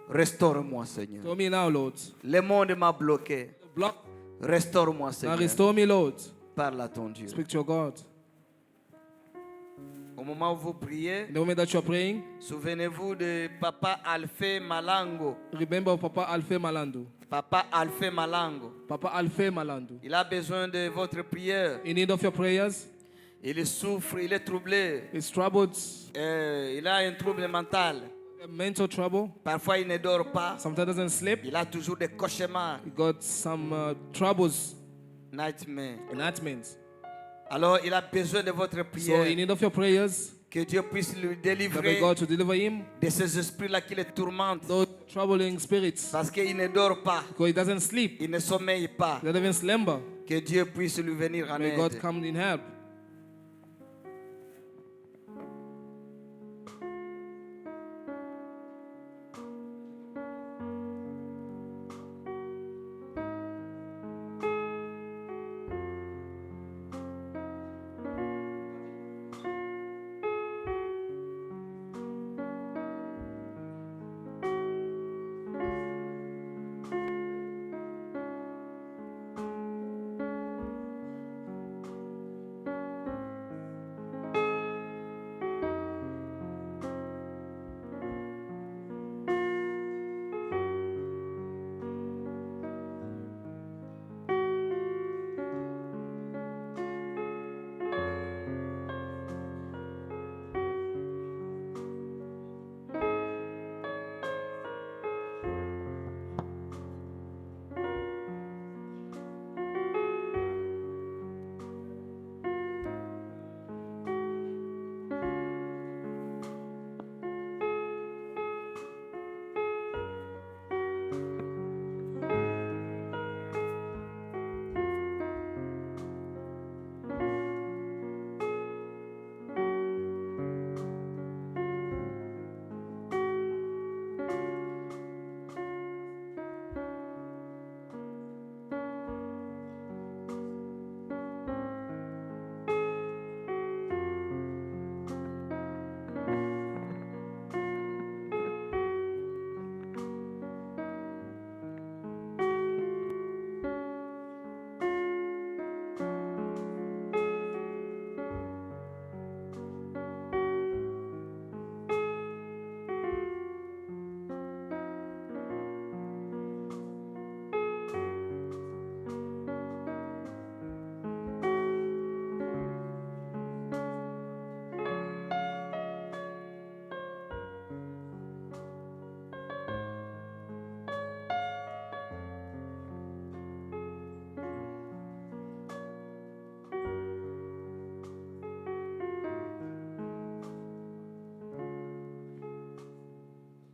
Restaure-moi, Seigneur. restore me now, Lord. Le monde m'a bloqué. Block, Restaure-moi, now Seigneur. restore me, Lord. Parle à ton Dieu. Speak to your God. Au moment où vous priez, In the moment that you are praying, souvenez-vous de Papa Alphée Malango. remember Papa Alphe Malando. Papa Alphée Malango. Papa Alphe Malando. Il a besoin de votre prière. In need of your prayers, Il souffre, il est troublé. is troubled, Il a un trouble mental. mental trouble, Parfois, il ne dort pas. sometimes doesn't sleep. Il a toujours des cauchemars. He got some troubles, Nightmare. enactments. Alors, il a besoin de votre So in prière. need of your prayers, Que Dieu puisse lui pray délivrer God to deliver him de ces esprits-là qui le tourmentent. those troubling spirits. Parce qu'il ne dort pas. Because he doesn't sleep, Il ne sommeille pas. he doesn't even slumber. Que Dieu puisse lui venir en May God aide. come in help.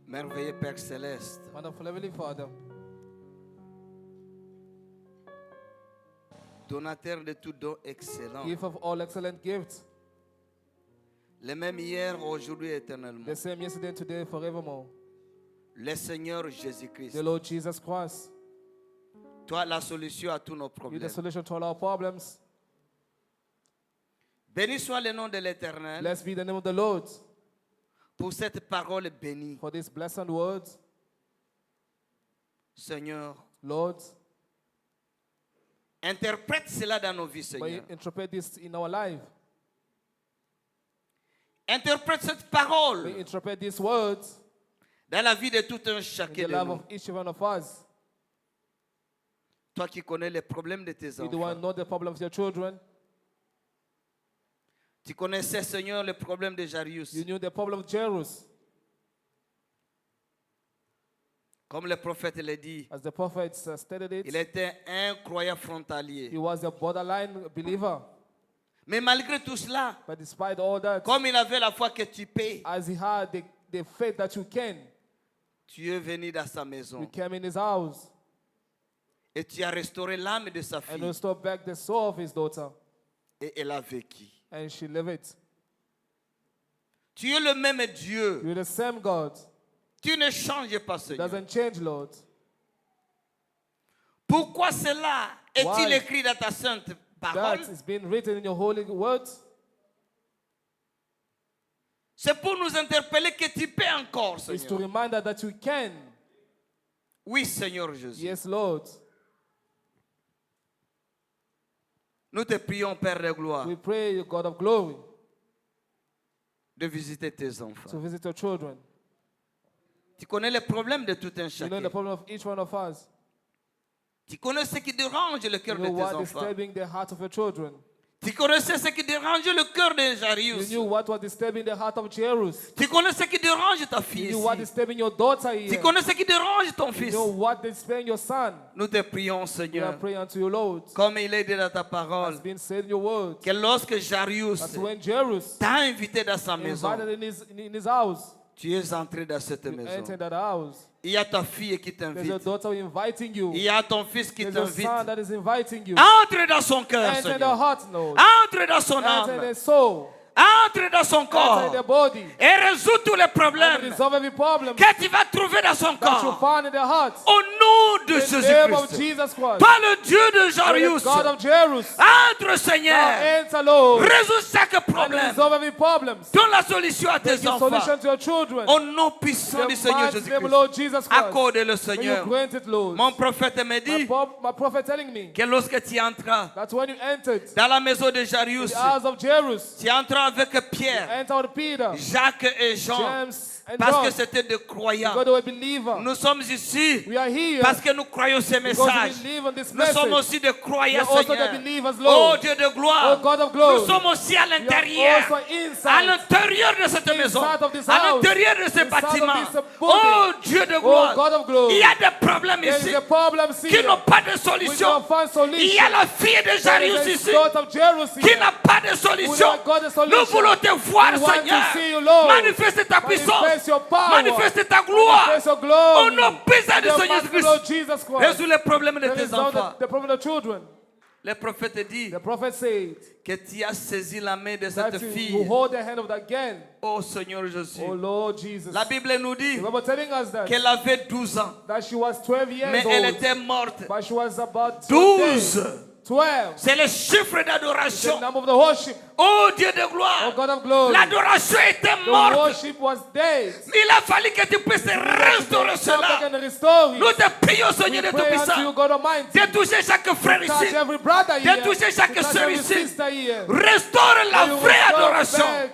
Merveilleux Père Céleste, Wonderful Heavenly Father, donateur de tout don excellent, gift of all excellent gifts, le même hier, aujourd'hui, éternellement. the same yesterday, today, forevermore. Le Seigneur Jésus-Christ. The Lord Jesus Christ, Toi, la solution à tous nos you the problèmes. solution to all our problems. Béni soit le nom de l'Éternel Blessed be the name of the Lord pour cette parole bénie. for these blessed words. Seigneur, Lord, interprète cela dans nos vies, may you Seigneur. interpret this in our life. Interprète cette May you parole interpret these words dans la vie de tout un in chacun the de life nous. of each one of us. Toi qui connais les problèmes de tes You the one enfants. know the problem of your children. Tu connaissais, Seigneur, le problème de Jarius. You knew the problem of Jairus. Comme le prophète l'a dit, As the prophets stated il it, était un croyant frontalier. he was a borderline believer. Mais malgré tout cela, But despite all that, comme il avait la foi que tu paies, as he had the faith that you can, tu es venu dans sa you maison came in his house et tu as restauré l'âme de sa and fille restored back the soul of his daughter, et elle a vécu. and she lived it. Tu es le même Dieu. You're the same God. Tu ne changes pas, It Seigneur. doesn't change, Lord. Pourquoi cela est-il Why? écrit dans ta sainte parole? That is being written in your holy words. C'est pour nous interpeller que tu peux encore, It's to Seigneur. remind us that you can. Oui, Seigneur Jésus. Yes, Lord. Nous te prions, Père de gloire, We pray, God of glory, de visiter tes enfants. to visit your children. Tu connais les problèmes de tout un You know chacun. the problem of each one of us. Tu connais ce qui dérange le You cœur de know tes what is enfants. disturbing the heart of your children. Tu connaissais ce qui dérange le cœur de You Jarius. knew what was disturbing the heart of Jairus. Tu connais ce qui dérange ta You fille knew what is ici. disturbing your daughter Tu here. connais ce qui dérange ton You fils. know what is disturbing your son. Nous te prions, We are Seigneur, praying unto you, Lord. comme il est dit dans ta parole, Has been said in your word. que lorsque Jarius That's when Jairus t'a invité dans sa maison, invited in his house. tu es entré dans cette You maison. entered that house. Il y a ta fille qui There's your t'invite. daughter inviting you. Il y a ton fils qui There's your t'invite. son that is inviting you. Entre dans son cœur, Enter the Seigneur. heart, Lord. Entre dans son Enter âme. the soul. Entre dans son Enter the corps. body. Et résous tous les And problèmes resolve every problem que tu vas trouver dans son that you corps. found in the heart. Au nom de In the name of Jésus-Christ. Jesus Christ. Toi, le Dieu de The Jarius. God of Jairus. Entre, Now Seigneur. enter, Lord. Résous chaque And problème. resolve every problem. Donne la solution à tes Give enfants. solution to your children. Au nom puissant du The Seigneur mighty name of Jésus-Christ. Lord Jesus Christ. Accorde-le, May you Seigneur. grant it, Lord. Mon prophète me dit My prophet telling me que lorsque tu entras that when you entered dans la maison de Jarius, the house of Jairus, tu entras avec Pierre, enter with Peter, Jacques et Jean, James, and parce John. que c'était des croyants. God, a believer. Nous sommes ici We are here parce que nous croyons ces because we messages. believe in this Nous sommes message. aussi des croyants, We are also the Seigneur. believers, Oh Lord. Dieu de gloire. Oh God of glory. Nous sommes aussi à We are l'intérieur. also À inside. l'intérieur de cette maison. Inside of this À house. l'intérieur de ce Inside of bâtiment. this building. Oh Dieu de Oh gloire. God of glory. Il y a des problèmes There ici is a problem qui here. n'ont pas de We solution. don't find solution. Il y a la fille de Jarius There is ici a God of Jairus qui here. n'a pas de solution. We don't got a solution. Nous voulons te voir, We want Seigneur. to see you, Lord. Manifeste ta puissance. Manifest your power. Manifeste ta gloire. Manifest your glory. Au nom puissant du In the Seigneur mighty Lord Jésus-Christ. Jesus Christ. Résous les problèmes de There tes is all enfants. the problem of children. Le prophète dit The prophet said que tu as saisi la main de that cette you fille. hold the hand of that girl. Oh Seigneur Jésus. Oh Lord Jesus. La Bible nous dit The Bible telling us qu'elle avait 12 ans, that she was 12 years mais old. elle était morte. But she was about 12. 12. C'est le chiffre The d'adoration. number of the worship. Oh Dieu de Oh gloire. God of glory. L'adoration était The morte. worship was dead. Il a fallu que tu puisses restaurer Come back cela. and restore it. Nous te prions, We Seigneur de pray unto you, Tout-Puissant, God Almighty. de toucher chaque frère Touch ici. every brother here. toucher chaque To touch sœur every ici. sister here. Restaure la You vraie restore adoration back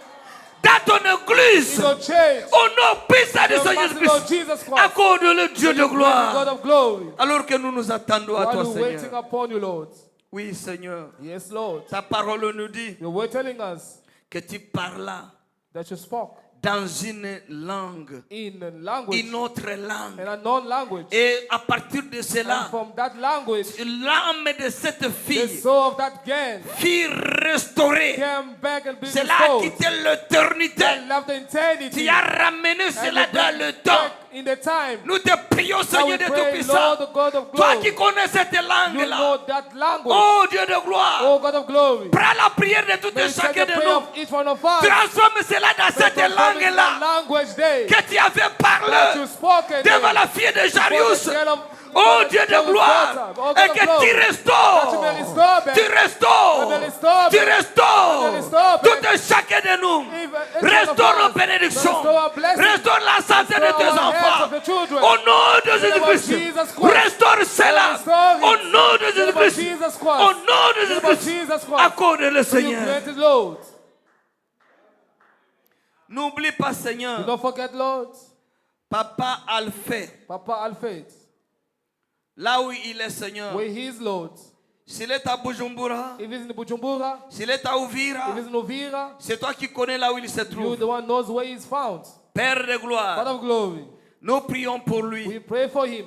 dans ton église. in your church. Au nom puissant du The Seigneur mighty Lord Jésus-Christ. Jesus Christ. Accorde-le, Dieu de God gloire. of glory. Alors que nous nous attendons à While toi, we're waiting Seigneur. upon you, Lord. Oui, Seigneur. Yes, Lord. Ta parole nous dit Your word telling us que tu parlas that you spoke dans une langue, in a language, une autre langue. in a known language. Et à partir de And cela, from that language, l'âme de cette the fille soul of that girl fut restaurée. came back and be Cela a restored. quitté l'éternité. And left the eternity. Tu as ramené And cela you dans bring le back temps. in the time. Nous te prions, Now Seigneur we de pray, Tout-Puissant. Lord, God of Toi glory. qui connais cette You langue-là. know that language. Oh Dieu de gloire. Oh God of glory. Prends la prière de tout May et you take chacun the de prayer nous. of each one of us. Transforme cela dans cette Transform it in langue-là that language day. que tu avais That parlé you spoken devant day. la fille de Before Jarius. the girl of- Oh the Dieu de Jairus' gloire. daughter. Oh, God Et of que glory. tu That you restaures. may restore back. Tu restaures. That you may restore Tu back. restaures. That you may restore Tout back. et chacun de nous. Each one Restaure of nos us. bénédictions. Restore our blessings. Restaure la santé de Restore tes our health enfants. of the children. Au nom de In the name of Jésus-Christ. Jesus Christ. Restaure cela. Restore it. Au nom de In the name of Jésus-Christ. Jesus Christ. Au nom de In the name of Jésus-Christ. Jesus Christ. Accorde-le, Will you Seigneur. grant it, Lord? N'oublie pas, Do Seigneur. not forget, Lord. Papa a le fait. Papa Alfred. là où il est Seigneur. where He is Lord. S'il est à Bujumbura, If he's in Bujumbura, s'il est à Uvira, if he's in Uvira, c'est toi qui connais là où il se you're trouve. the one who knows where he is found. Père de God gloire, of glory, nous prions pour lui. we pray for him.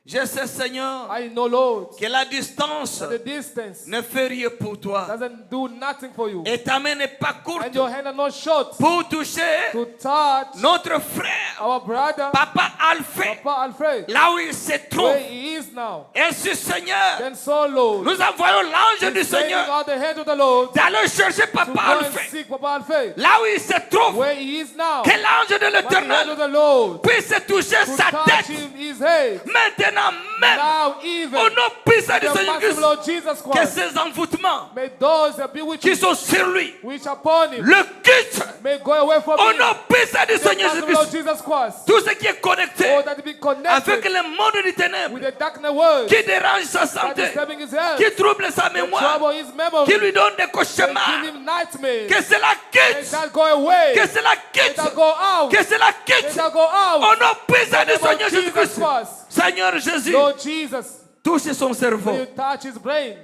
Je sais, Seigneur, I know, Lord, que la distance that the distance ne fait rien pour toi. doesn't do nothing for you. Et ta main n'est pas And courte your hand are not short pour toucher to touch notre frère, our brother, Papa Alphée, Papa Alfred, là où il se where trouve. he is now. Ainsi, Seigneur, Then so, Lord, nous envoyons l'ange du he's sending Seigneur out the hand of the Lord d'aller chercher to Papa go and Alphée, seek Papa Alfred, là où il se trouve. where he is now. Que l'ange de By the hand of l'Éternel the Lord puisse toucher to sa touch tête him, his head. maintenant même. Now even Au nom puissant du the Seigneur massive Christ, Lord Jesus que Christ, ces envoûtements may those that be with qui you, sont sur lui which upon him, le quittent. may go away from Au him. nom puissant du The Seigneur massive Lord Jésus-Christ, Jesus Christ, tout ce qui est connecté oh, that be avec connected le monde du ténèbre, with the darkness world qui dérange sa that santé, is disturbing his health, qui trouble sa mémoire, trouble his memory, qui lui donne des may cauchemars, give him nightmares. que cela May quitte, that go away. que cela May quitte, that go out. que cela May quitte. that go out. Au nom puissant du In the name Seigneur of Jesus Jésus-Christ, Christ. Seigneur Jésus, Lord Jesus, touche son may cerveau, you touch his brain,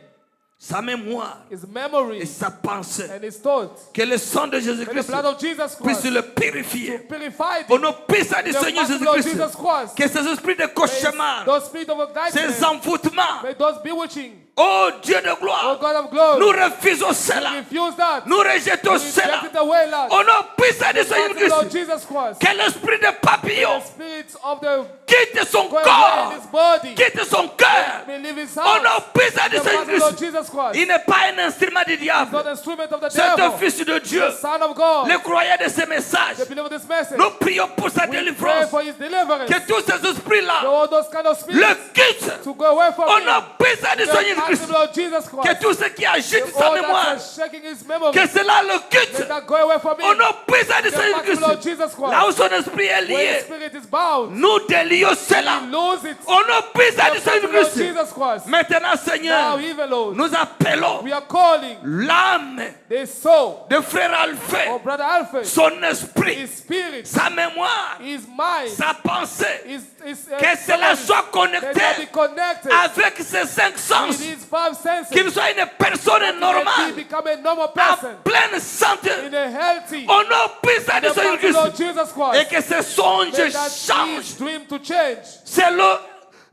sa mémoire his et memory, sa pensée. and his thoughts. Que le sang de May the Jésus-Christ blood of Jesus puisse Christ le purifier. purify Au thee. nom puissant du The Seigneur massive Lord Jésus-Christ, Jesus Christ. que ces esprits de May cauchemar, those spirits of ces darkness, envoûtements, may those bewitching, oh Dieu de oh gloire, God of glory, nous refusons we cela. refuse that. Nous rejetons We cela. reject it away, Lord. Au nom puissant du The Seigneur massive Lord Christ, Jesus Christ. que l'esprit de papillon The spirits of the quitte son go away corps, in his body. quitte son cœur. May leave his Au house. nom puissant du The Seigneur massive Lord Christ, Jesus Christ. il n'est pas un instrument du Not diable. an instrument of the C'est un devil. fils de Dieu. The Son of God. Les croyants de ces messages, The believer of this message. nous prions pour sa We pray délivrance. for his deliverance. Que tous ces esprits-là All those kind of le spirits quittent. to go away from Au him. nom puissant du The Seigneur massive Christ, Lord Jesus que Christ. tout ce qui agite sa All mémoire, that is shaking his memory. que cela le May quitte. that go away from Au him. nom puissant du The Seigneur massive Lord Christ, Jesus Christ. là où son esprit est When the lié, spirit is bound, nous délions cela. we lose it. Au nom puissant du The Seigneur massive Lord Christ. Jesus Christ. Maintenant, Now, Seigneur, even Lord, nous appelons we are calling l'âme the soul de frère Alphée, of Brother Alfred, son esprit, his spirit, sa mémoire, his mind, sa pensée, his que cela soit may that be connecté connected avec ses cinq with sens, his five senses. qu'il soit une personne That he normale, become a normal en person pleine santé, in a healthy. au nom puissant de The Seigneur massive Lord Christ, Jesus et Christ. que ses songes May that changent. his dream to change. C'est le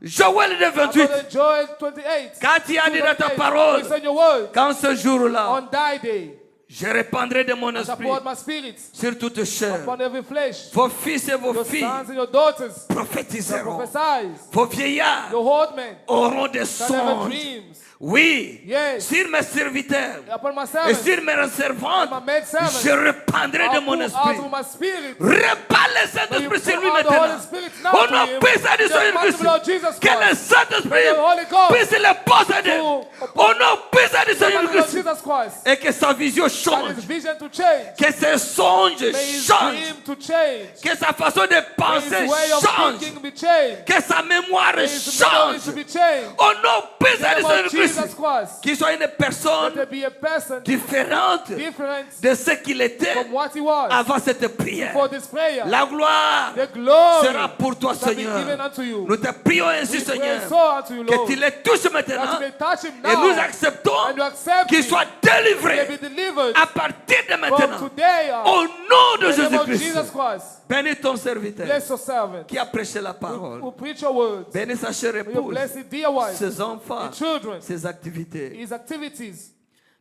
Joël de 28. According to Joel 28. Quand tu as dit dans ta 28, parole, it's in your word. qu'en ce jour-là, On thy day, je répandrai de mon I esprit pour my spirit sur toute chair. upon every flesh. Vos fils et vos Your filles sons and your daughters prophétiseront. prophesy. Vos vieillards Your old men auront des shall have songes. dreams. Oui, Yes. sur mes serviteurs Upon my et servants, sur mes servantes, my maid servants, je répandrai de I'll mon pour esprit. out of my spirit. Répand le May you Saint-Esprit sur pour lui out the maintenant. Holy Spirit now Au to nom him. puissant du The Seigneur massive Christ, Lord Jesus que le Christ. Saint-Esprit May the Holy Ghost puisse le posséder. Au nom puissant du The Seigneur massive Lord Christ, Jesus Christ. et que sa vision And change, his vision to change. que ses songes May his changent, dream to change. que sa façon de May penser his way of change, thinking be changed. que sa mémoire May his memory change. to be changed. Au nom In puissant the du name Seigneur of Jesus Christ, Christ. qu'il soit une Let personne there be a person différente different de ce qu'il était from what he was avant cette prière. for this prayer. La gloire The glory sera pour toi, shall be Seigneur. given unto you. Nous te prions ainsi, We pray Seigneur, so unto you, que Lord, tu les touches that maintenant you may touch him et now nous acceptons and you accept qu'il him. soit May délivré be delivered à partir de from maintenant. today Au nom de in the name of Jésus-Christ, Jesus Christ. bénis ton serviteur Bless your servant qui a prêché la who parole. preach your words. Bénis sa chère May you épouse, bless his dear wife, ses enfants, his children, ses activités. his activities.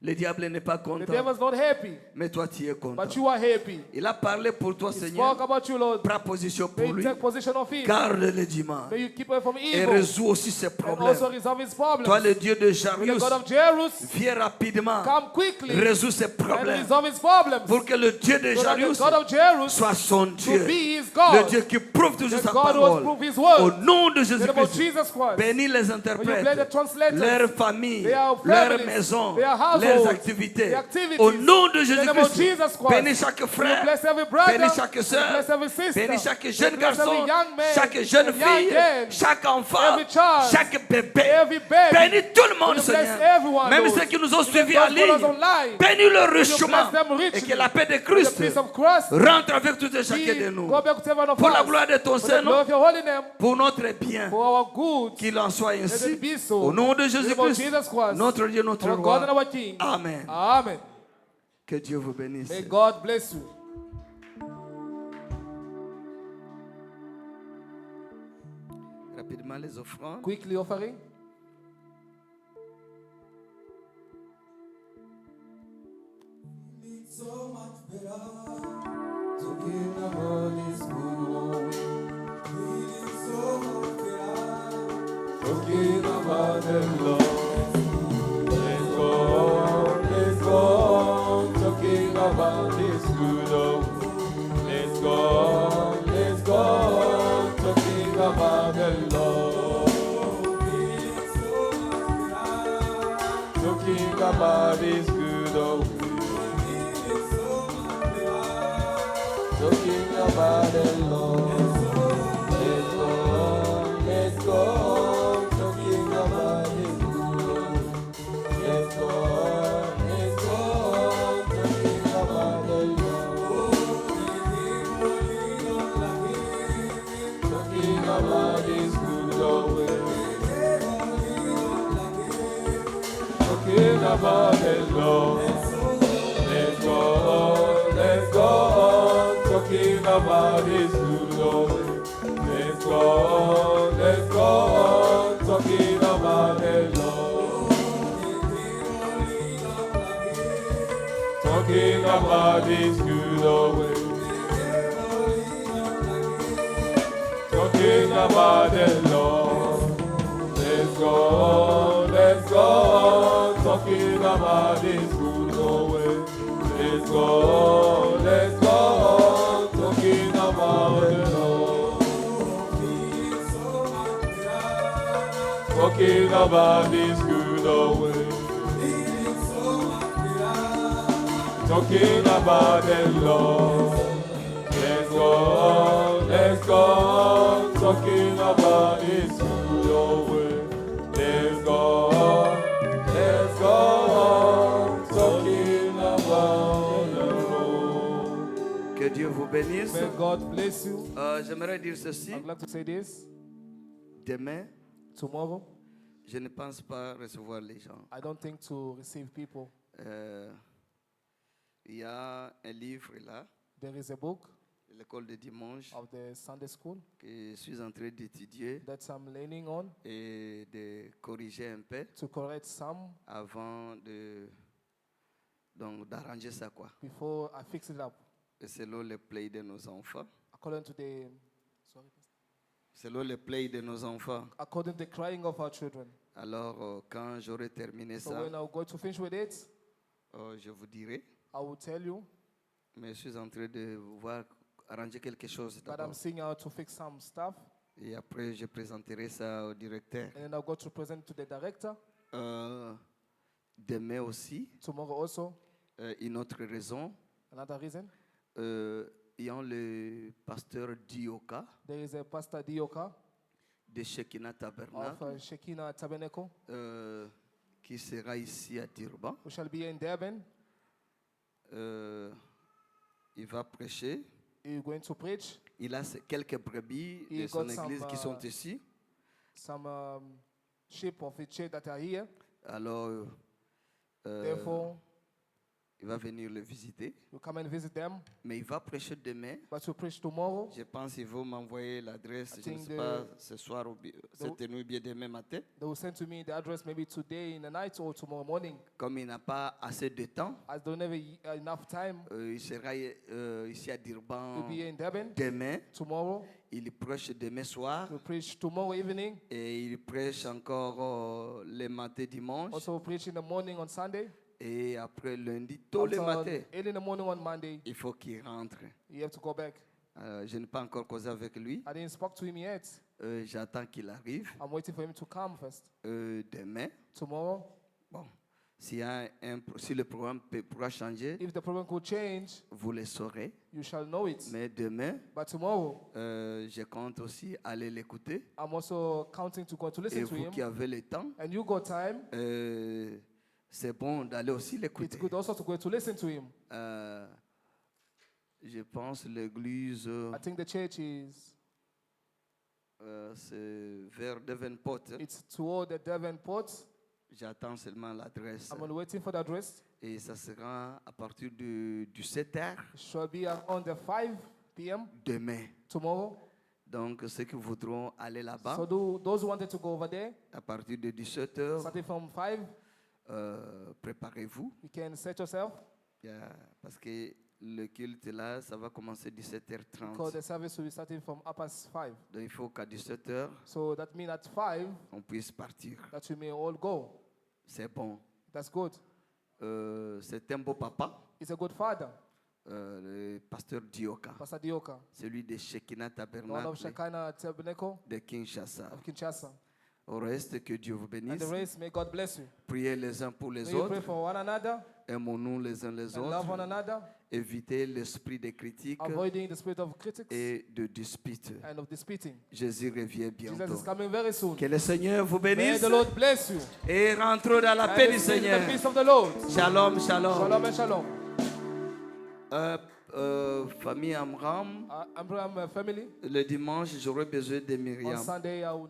Le diable n'est pas The content, devil's not happy, mais toi tu es content. but you are happy. Il a parlé pour toi, He Seigneur. spoke about you, Lord. Prends position May pour you lui. take possession of him. Garde le dimanche. May you keep away from Et evil résous aussi ses and problèmes. also resolve his problems. Toi, le Dieu de May the Jarius, God of Jerus viens rapidement. come quickly Résous ses and problèmes. resolve his problems. Pour que le Dieu de So that the Jarius God of Jerus soit son to Dieu. be his Le God. Dieu qui prouve toujours The sa God who has parole. proved his Au word. nom de In the name of Jésus-Christ, Jesus Christ. bénis les May you bless the interprètes, translators, leurs familles, their leurs families, maisons, their households, leurs roads, activités. the activities. Au nom de In the name of Jésus-Christ, Jesus Christ. bénis chaque You frère, bless every brother, bénis chaque you sœur, bless every sister, bénis chaque you jeune bless garçon, every young man, chaque jeune and young fille, girl, chaque enfant, every child, chaque bébé. every baby. Bénis tout le monde, You bless Seigneur. everyone, Même Lord. ceux qui nous ont Even suivis those en ligne, followers online. bénis-le You richement. bless them Et richly. que la paix de The Christ peace of Christ rentre avec tout et chacun de be, nous. go back to every one of Pour la us. gloire de ton For the glory Saint-Nom, of your holy name, pour notre bien, for our good. qu'il en soit Let ainsi. it be so. Au nom de In the name of Jésus-Christ, Jesus Christ, notre Dieu, notre our God and roi. our King. Amen. Amen. Que Dieu vous bénisse. May God bless you. Rapidement les offrandes. Quickly offering. Talking about the Lord. Let's go, let's go. Talking about His good old. Let's go, let's go. Talking about the Lord. Talking about His good old. Talking about the Lord. Let's go, let's go. Talking about His good. Let's go, let's go. Talking about the Lord. Talking about His good always. Talking about the Lord. Let's go, let's go. Talking about His good always. Let's go, let's go. Talking about the Lord. Talking about His good always. Talking about the Lord. Let's go, let's go. Talking about His good always. Let's go, let's go. Talking about the Lord. Talking about His good always. Talking about the Lord. Let's go, let's go. Talking about His good always. Let's go, let's go. Talking about the Lord. Que Dieu vous bénisse. May God bless you. J'aimerais dire ceci. I'd like to say this. Demain, Tomorrow, je ne pense pas recevoir les gens. I don't think to receive people. Il y a un livre là, There is a book l'école de dimanche, of the Sunday school que je suis en train d'étudier that I'm leaning on et de corriger un peu to correct some avant donc d'arranger ça quoi. before I fix it up. Et selon le play de nos enfants, According to the selon le play de nos enfants. according to the crying of our children. Alors quand j'aurai terminé So ça, when I'm going to finish with it, je vous dirai. I will tell you. Mais je suis en train de voir arranger quelque chose But I'm d'abord. seeing how to fix some stuff, Et après, je présenterai ça au directeur. and then I'll go to present to the director Demain aussi, tomorrow also. une autre raison, Another reason, ayant le pasteur Dioka there is a pastor Dioka de Shekinah of Tabernacle Shekinah Tabernacle qui sera ici à Durban. who shall be in Durban. Il va prêcher. He's going to preach. Il a quelques brebis He de son got some, église qui sont ici. Some sheep of his church that are here. Alors, Therefore, il va venir le visiter. you come and visit them. Mais il va prêcher demain. But you preach tomorrow. Je pense qu'il va m'envoyer l'adresse, I je ne think sais pas, ce soir ou cette nuit ou bien demain matin. They will send to me the address maybe today in the night or tomorrow morning. Comme il n'a pas assez de temps, As they don't have enough time, il sera ici à you'll Durban be here in Durban demain. tomorrow. Il prêche demain soir We'll preach tomorrow evening. et il prêche encore le matin dimanche Also we'll preach in the morning on Sunday. et après lundi, tôt le matin, Early in the morning on Monday. il faut qu'il rentre. You have to go back. Je n'ai pas encore causé avec lui. I didn't speak to him yet. J'attends qu'il arrive I'm waiting for him to come first. demain. Tomorrow, Bon, Si le programme pourra changer, If the program could change, vous le saurez. you shall know it. Mais demain, But tomorrow, je compte aussi aller l'écouter. I'm also counting to go to Et listen to vous qui him. avez le temps, And you got time, c'est bon d'aller aussi it's l'écouter. good also to go to listen to him. Je pense l'église, I think the church is, c'est vers Devonport. it's toward the Devonport. J'attends seulement l'adresse. I'm waiting for the address. Et ça sera à partir du 7h It shall be around the 5 p.m. demain. tomorrow. Donc, ceux qui voudront aller là-bas, So those who wanted to go over there, à partir de 17h, starting from 5, préparez-vous. you can set yourself Parce que le culte là, ça va commencer because 17h30. the service will be starting from up past 5. Donc, il faut qu'à 17h, So that means at 5 on puisse partir. that we may all go. C'est bon. That's good. C'est un beau papa, He's a good father, le pasteur Dioka, Pastor Dioka, celui de Shekinah the one of Tabernacle Shekinah Tabernacle de Kinshasa. of Kinshasa. Au reste, que Dieu vous And bénisse. the rest, may God bless you. Priez les uns pour les May you pray autres. for one another Aimons-nous les uns les and love one autres. another, Évitez l'esprit de critique avoiding the spirit of critics et de dispute. and of disputing. Jésus revient Jesus bientôt. is coming very soon. Que le Seigneur vous May bénisse the Lord bless you. et rentrons dans la And paix du receive the Seigneur. peace of the Lord. Shalom, shalom. Shalom and shalom. Famille Amram, Abraham family, le dimanche, j'aurai besoin de on Myriam. Sunday I will